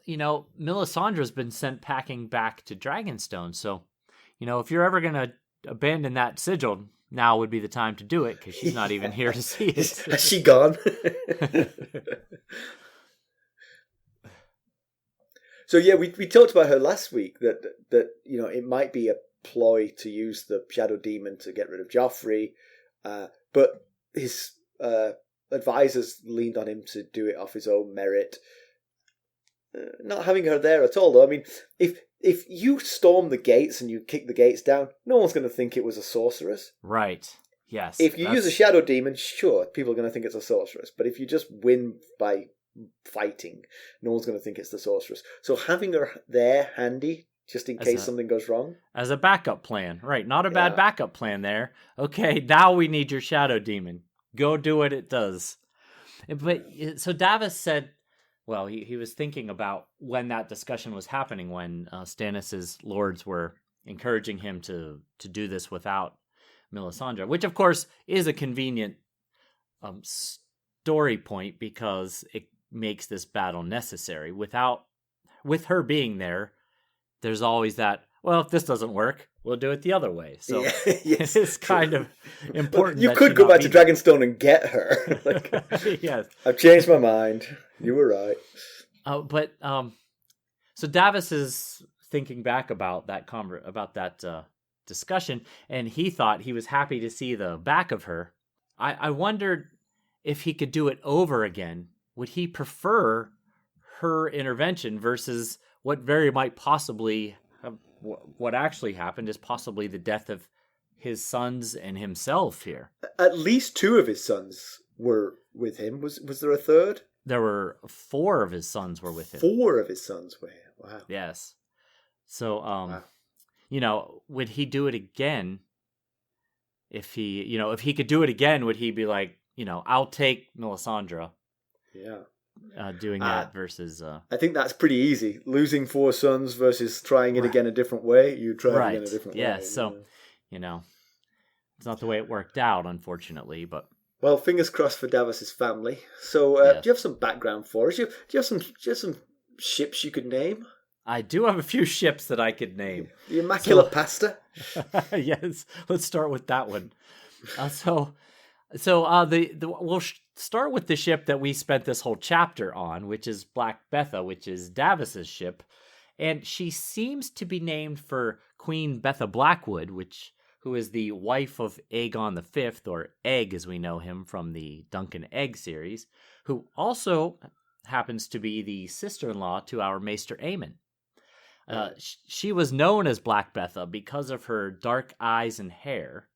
Melisandre's been sent packing back to Dragonstone. So, if you're ever going to abandon that sigil, now would be the time to do it, because she's not even here to see it. Has she gone? So yeah, we talked about her last week that it might be a ploy to use the Shadow Demon to get rid of Joffrey, but his advisors leaned on him to do it off his own merit. Not having her there at all, though. I mean, if you storm the gates and you kick the gates down, no one's going to think it was a sorceress. Right. Yes. If you use a Shadow Demon, sure, people are going to think it's a sorceress. But if you just win by fighting, no one's going to think it's the sorceress. So having her there handy, just in case something goes wrong. As a backup plan. Right. Not a bad backup plan there. Okay, now we need your Shadow Demon. Go do what it does. But so Davos said, well, he was thinking about when that discussion was happening, when Stannis' lords were encouraging him to do this without Melisandre, which of course is a convenient story point because it makes this battle necessary. With her being there, there's always that, well, if this doesn't work, we'll do it the other way. So it's kind of important. You could go back to Dragonstone and get her. Yes. I've changed my mind. You were right. So Davos is thinking back about that discussion, and he thought he was happy to see the back of her. I wondered if he could do it over again. Would he prefer her intervention versus what what actually happened is possibly the death of his sons and himself here? At least 2 of his sons were with him. Was there a third? There were 4 of his sons were with him. 4 of his sons were here. Wow. Yes. So, would he do it again? If he could do it again, would he be like, I'll take Melisandre? Yeah. Doing that versus... I think that's pretty easy. Losing 4 sons versus trying it again a different way. You try it again a different way. Yeah, so, it's not the way it worked out, unfortunately, but... Well, fingers crossed for Davos's family. So, do you have some background for us? Do you have some ships you could name? I do have a few ships that I could name. The Immaculate Pasta? Yes, let's start with that one. We'll start with the ship that we spent this whole chapter on, which is Black Betha, which is Davos's ship. And she seems to be named for Queen Betha Blackwood, who is the wife of Aegon V, or Egg as we know him from the Duncan Egg series, who also happens to be the sister-in-law to our Maester Aemon. She was known as Black Betha because of her dark eyes and hair,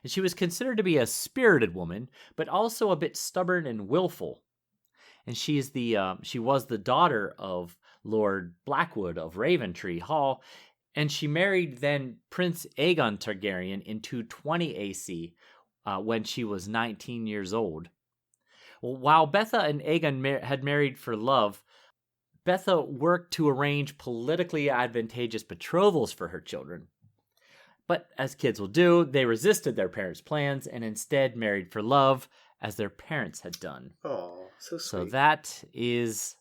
And she was considered to be a spirited woman, but also a bit stubborn and willful. And she was the daughter of Lord Blackwood of Raventree Hall, and she married then Prince Aegon Targaryen in 220 AC when she was 19 years old. Well, while Betha and Aegon had married for love, Betha worked to arrange politically advantageous betrothals for her children. But as kids will do, they resisted their parents' plans and instead married for love, as their parents had done. Oh, so sweet. So that is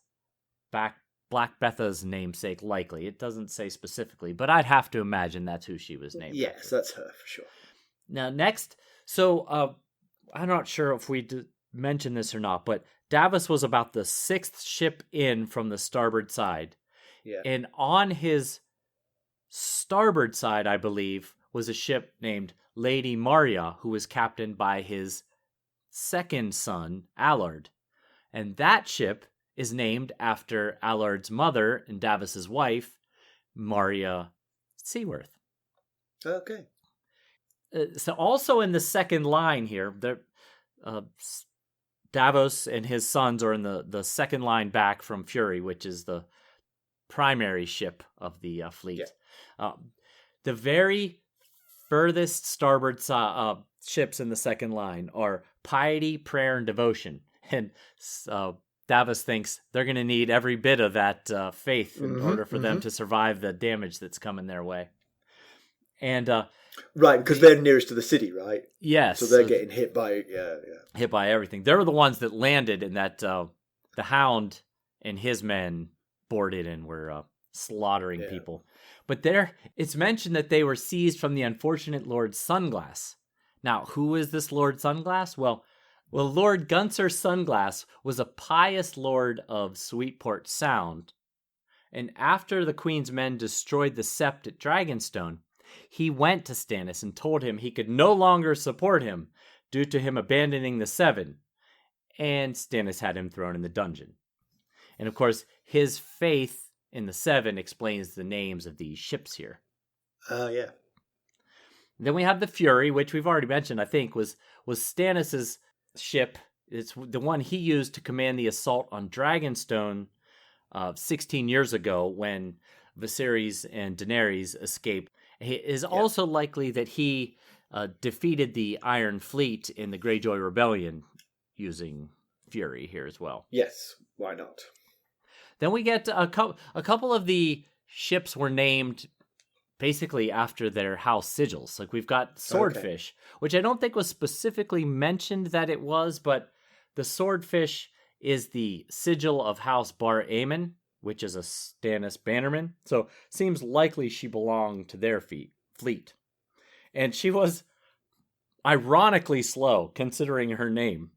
Black Betha's namesake, likely. It doesn't say specifically, but I'd have to imagine that's who she was named Yes, after. that's her for sure. Now, next, so I'm not sure if we mentioned this or not, but Davos was about the 6th ship in from the starboard side. Yeah. And on his starboard side, I believe, was a ship named Lady Maria, who was captained by his second son, Allard. And that ship is named after Allard's mother and Davos's wife, Maria Seaworth. Okay. So also in the second line here, Davos and his sons are in the second line back from Fury, which is the primary ship of the fleet. Yeah. The very furthest starboard ships in the second line are Piety, Prayer, and Devotion. And Davos thinks they're going to need every bit of that faith in order for them to survive the damage that's coming their way. And right, because they're nearest to the city, right? Yes. So they're getting hit by hit by everything. They were the ones that landed, and that the Hound and his men boarded and were slaughtering people. But it's mentioned that they were seized from the unfortunate Lord Sunglass. Now, who is this Lord Sunglass? Well, Lord Gunser Sunglass was a pious lord of Sweetport Sound, and after the Queen's men destroyed the Sept at Dragonstone, he went to Stannis and told him he could no longer support him due to him abandoning the Seven, and Stannis had him thrown in the dungeon. And of course, his faith in the Seven explains the names of these ships here. Yeah. Then we have the Fury, which we've already mentioned, I think, was Stannis's ship. It's the one he used to command the assault on Dragonstone 16 years ago when Viserys and Daenerys escaped. It is also likely that he defeated the Iron Fleet in the Greyjoy Rebellion using Fury here as well. Yes, why not? Then we get a couple of the ships were named basically after their house sigils. Like we've got Swordfish, which I don't think was specifically mentioned that it was, but the Swordfish is the sigil of House Bar Aemon, which is a Stannis bannerman. So seems likely she belonged to their fleet. And she was ironically slow considering her name.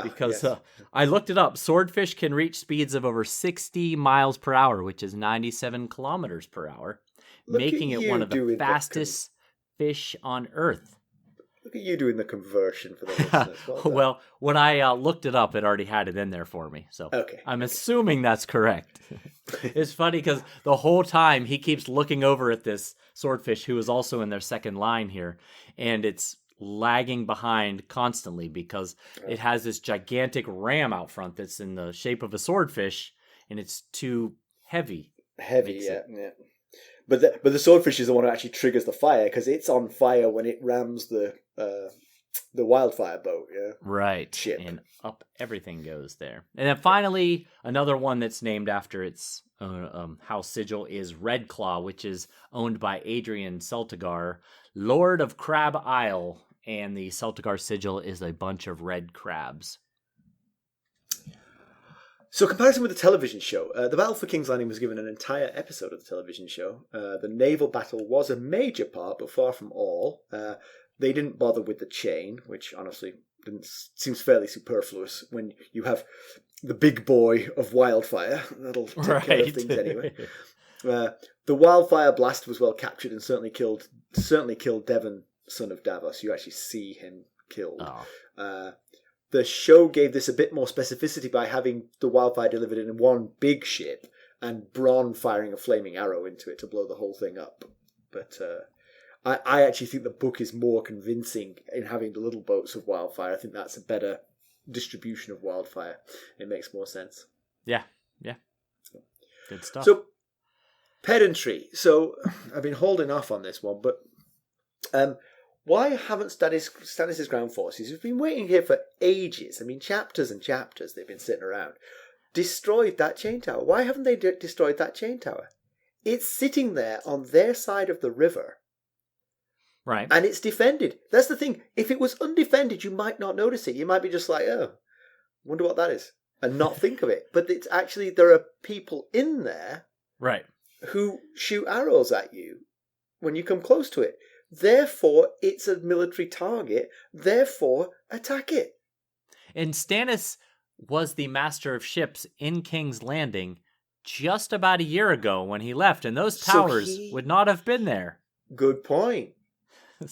Because I looked it up. Swordfish can reach speeds of over 60 miles per hour, which is 97 kilometers per hour, making it one of the fastest fish on Earth. Look at you doing the conversion for the listeners. Well, when I looked it up, it already had it in there for me. So I'm assuming that's correct. It's funny because the whole time he keeps looking over at this Swordfish, who is also in their second line here, and it's lagging behind constantly because it has this gigantic ram out front that's in the shape of a swordfish, and it's too heavy. Yeah. But the swordfish is the one who actually triggers the fire because it's on fire when it rams the wildfire boat. Yeah, right. Ship. And up everything goes there. And then finally, another one that's named after its house sigil is Redclaw, which is owned by Adrian Celtigar, Lord of Crab Isle. And the Celtigar sigil is a bunch of red crabs. So, comparison with the television show, the Battle for King's Landing was given an entire episode of the television show. The naval battle was a major part, but far from all. They didn't bother with the chain, which honestly seems fairly superfluous when you have the big boy of wildfire. That'll take care of things anyway. The wildfire blast was well captured and certainly killed Devon, son of Davos. You actually see him killed. The show gave this a bit more specificity by having the wildfire delivered in one big ship and Bronn firing a flaming arrow into it to blow the whole thing up. But I actually think the book is more convincing in having the little boats of wildfire. I think that's a better distribution of wildfire. It makes more sense. Yeah. Good stuff. So, pedantry. So, I've been holding off on this one, but why haven't Stannis' ground forces, who've been waiting here for ages, I mean, chapters and chapters they've been sitting around, destroyed that chain tower? Why haven't they destroyed that chain tower? It's sitting there on their side of the river. Right. And it's defended. That's the thing. If it was undefended, you might not notice it. You might be just like, oh, wonder what that is, and not think of it. But it's actually, there are people in there, right, who shoot arrows at you when you come close to it. Therefore, it's a military target. Therefore, attack it. And Stannis was the master of ships in King's Landing just about a year ago when he left, and those towers would not have been there. Good point.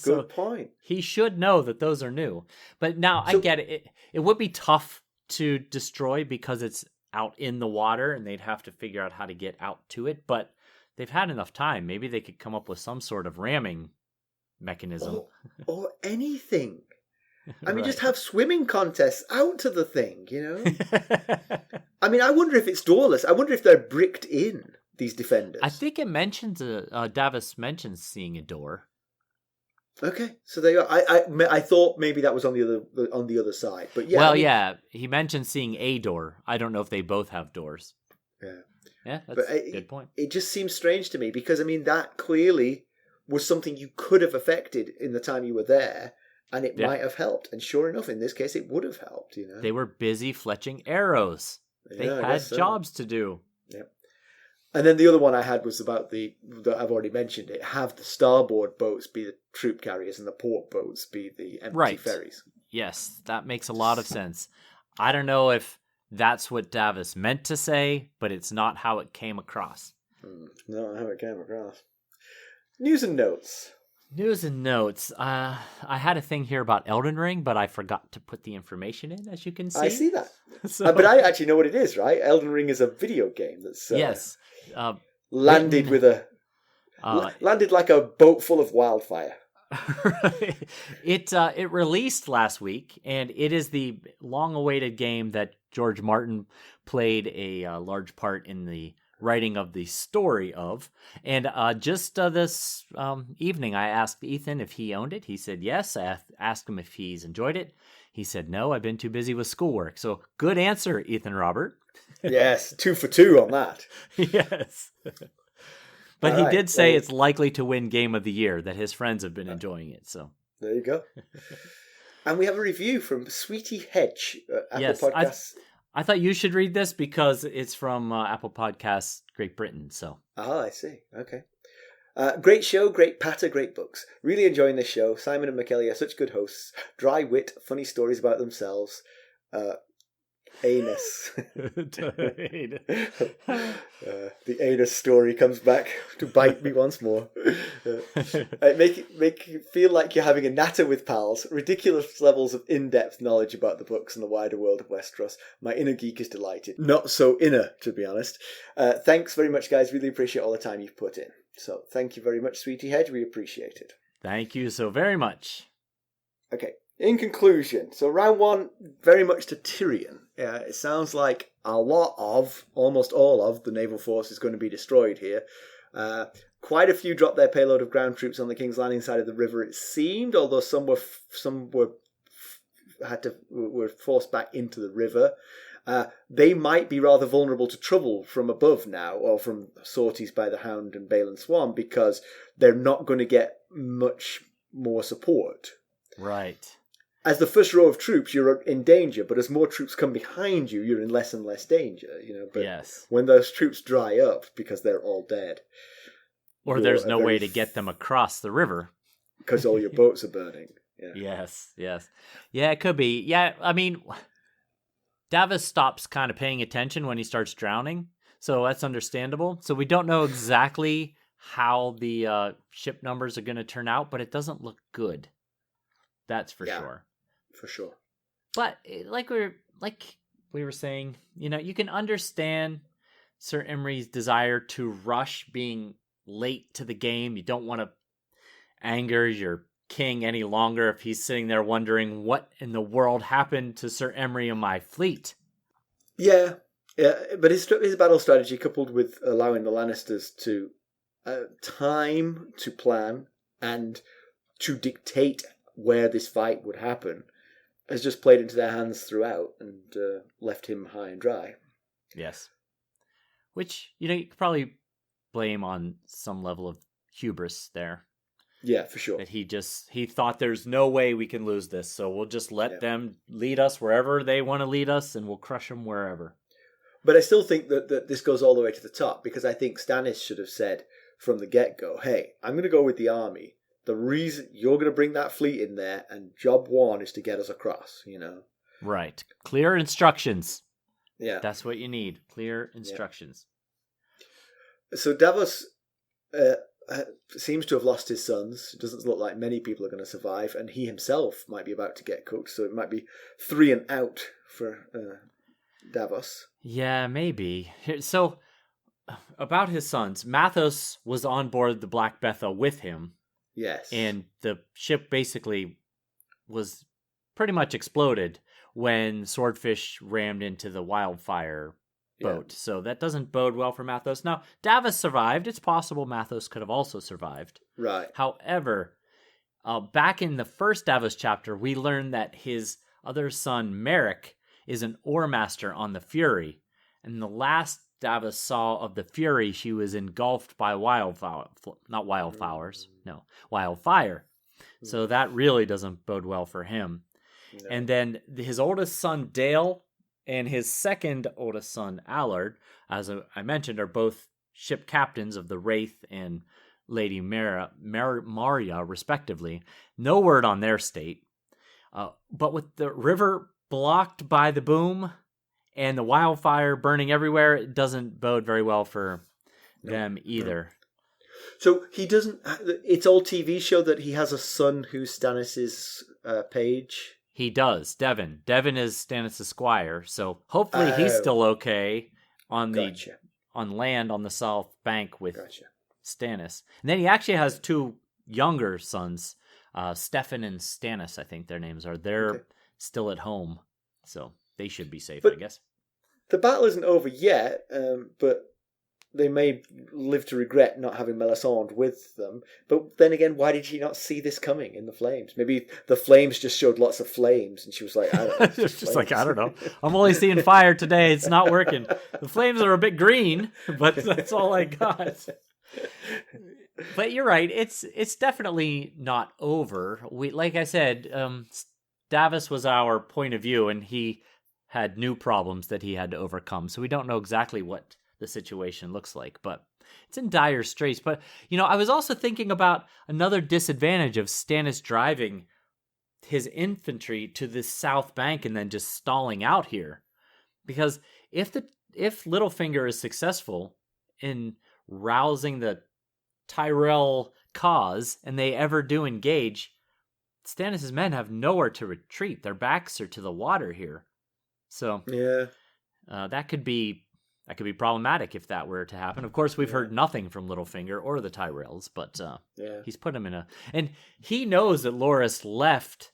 Good point. He should know that those are new. But now I get it. It would be tough to destroy because it's out in the water and they'd have to figure out how to get out to it. But they've had enough time. Maybe they could come up with some sort of ramming mechanism. Or anything. I mean, just have swimming contests out to the thing, you know? I mean, I wonder if it's doorless. I wonder if they're bricked in, these defenders. I think it mentions, Davos mentions seeing a door. Okay, so they are. I thought maybe that was on the other side, but yeah. Well, yeah, he mentioned seeing a door. I don't know if they both have doors. Yeah, that's a good point. It just seems strange to me because I mean that clearly was something you could have affected in the time you were there, and it might have helped. And sure enough, in this case, it would have helped. You know, they were busy fletching arrows. They had jobs to do. Yeah. And then the other one I had was about that I've already mentioned it. Have the starboard boats be the troop carriers and the port boats be the empty ferries. Yes, that makes a lot of sense. I don't know if that's what Davos meant to say, but it's not how it came across. Not how it came across. News and notes. News and notes. I had a thing here about Elden Ring, but I forgot to put the information in, as you can see. I see that. But I actually know what it is, right? Elden Ring is a video game that's... yes. Landed with landed like a boat full of wildfire. It released last week, and it is the long-awaited game that George Martin played a large part in the writing of the story of. And just this evening, I asked Ethan if he owned it. He said yes. I asked him if he's enjoyed it. He said no. I've been too busy with schoolwork. So good answer, Ethan Robert. Yes, 2 for 2 on that. Yes. But he did say it's likely to win Game of the Year, that his friends have been enjoying it. So there you go. And we have a review from Sweetie Hedge, Apple Podcasts. I thought you should read this because it's from Apple Podcasts Great Britain. So I see. Okay. Great show, great patter, great books. Really enjoying this show. Simon and Mackelly are such good hosts. Dry wit, funny stories about themselves. Anus. The anus story comes back to bite me once more. Make you feel like you're having a natter with pals. Ridiculous levels of in-depth knowledge about the books and the wider world of Westeros. My inner geek is delighted. Not so inner, to be honest. Thanks very much, guys. Really appreciate all the time you've put in. So thank you very much, Sweetie Hedge. We appreciate it. Thank you so very much. Okay. In conclusion, so round 1, very much to Tyrion. It sounds like almost all of the naval force is going to be destroyed here. Quite a few dropped their payload of ground troops on the King's Landing side of the river, it seemed, although some were forced back into the river. They might be rather vulnerable to trouble from above now, or from sorties by the Hound and Balon Swan, because they're not going to get much more support. Right. As the first row of troops, you're in danger, but as more troops come behind you, you're in less and less danger. But when those troops dry up, because they're all dead, or there's no way to get them across the river because all your boats are burning. Yeah. Yes. Yeah, it could be. Yeah, I mean, Davos stops kind of paying attention when he starts drowning, so that's understandable. So we don't know exactly how the ship numbers are going to turn out, but it doesn't look good. That's for sure. For sure. But like we were saying, you can understand Sir Imry's desire to rush being late to the game. You don't want to anger your king any longer if he's sitting there wondering what in the world happened to Sir Imry and my fleet. Yeah, but his battle strategy, coupled with allowing the Lannisters to time to plan and to dictate where this fight would happen, has just played into their hands throughout and left him high and dry. Yes. Which, you could probably blame on some level of hubris there. Yeah, for sure. That he thought there's no way we can lose this, so we'll just let them lead us wherever they want to lead us, and we'll crush them wherever. But I still think that this goes all the way to the top, because I think Stannis should have said from the get-go, hey, I'm going to go with the army. The reason you're going to bring that fleet in there, and job one is to get us across, Right. Clear instructions. Yeah. That's what you need. Clear instructions. Yeah. So Davos seems to have lost his sons. It doesn't look like many people are going to survive, and he himself might be about to get cooked, so it might be 3 and out for Davos. Yeah, maybe. So, about his sons, Mathos was on board the Black Betha with him. Yes. And the ship basically was pretty much exploded when Swordfish rammed into the wildfire boat. Yeah. So that doesn't bode well for Mathos. Now, Davos survived. It's possible Mathos could have also survived. Right. However, back in the first Davos chapter, we learned that his other son, Merrick, is an oarmaster on the Fury. And the last Davos saw of the Fury, she was engulfed by wildfire. So that really doesn't bode well for him. No. And then his oldest son, Dale, and his second oldest son, Allard, as I mentioned, are both ship captains of the Wraith and Lady Maria, respectively. No word on their state. But with the river blocked by the boom and the wildfire burning everywhere, it doesn't bode very well for them either. So he doesn't... It's all TV show that he has a son who's Stannis' page? He does, Devon. Devon is Stannis' squire, so hopefully he's still okay on land on the south bank with Stannis. And then he actually has 2 younger sons, Stefan and Stannis, I think their names are. They're still at home, so they should be safe, I guess. The battle isn't over yet, but they may live to regret not having Melisande with them. But then again, why did she not see this coming in the flames? Maybe the flames just showed lots of flames, and she was like, I don't know. It's just like, I don't know. I'm only seeing fire today. It's not working. The flames are a bit green, but that's all I got. But you're right. It's definitely not over. Like I said, Davos was our point of view, and he had new problems that he had to overcome. So we don't know exactly what the situation looks like, but it's in dire straits. But, I was also thinking about another disadvantage of Stannis driving his infantry to the south bank and then just stalling out here. Because if Littlefinger is successful in rousing the Tyrell cause and they ever do engage, Stannis' men have nowhere to retreat. Their backs are to the water here. So that could be problematic if that were to happen. Of course, we've heard nothing from Littlefinger or the Tyrells, but he's put him in and he knows that Loras left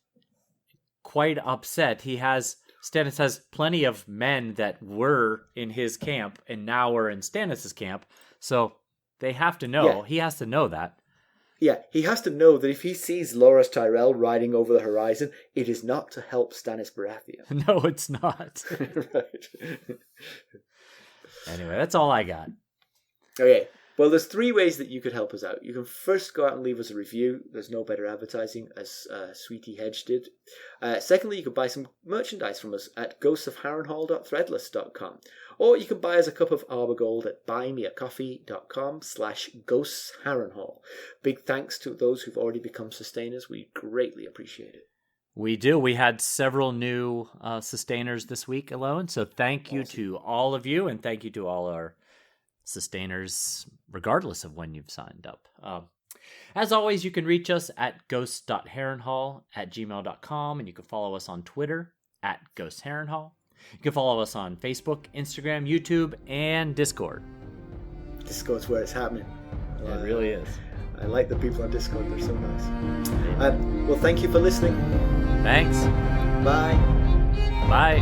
quite upset. Stannis has plenty of men that were in his camp and now are in Stannis' camp, so they have to know. Yeah. He has to know that. Yeah, he has to know that if he sees Loras Tyrell riding over the horizon, it is not to help Stannis Baratheon. No, it's not. Right. Anyway, that's all I got. Okay. Well, there's 3 ways that you could help us out. You can first go out and leave us a review. There's no better advertising, as Sweetie Hedge did. Secondly, you could buy some merchandise from us at ghostsofharrenhal.threadless.com. Or you can buy us a cup of Arbor Gold at buymeacoffee.com/ghostsharrenhal. Big thanks to those who've already become sustainers. We greatly appreciate it. We do. We had several new sustainers this week alone. So thank you to all of you, and thank you to all our sustainers, regardless of when you've signed up. As always, you can reach us at ghost.harrenhal@gmail.com, and you can follow us on Twitter at ghostharrenhal. You can follow us on Facebook, Instagram, YouTube, and Discord. Discord's where it's happening. It really is. I like the people on Discord. They're so nice. Well, thank you for listening. Thanks. Bye. Bye.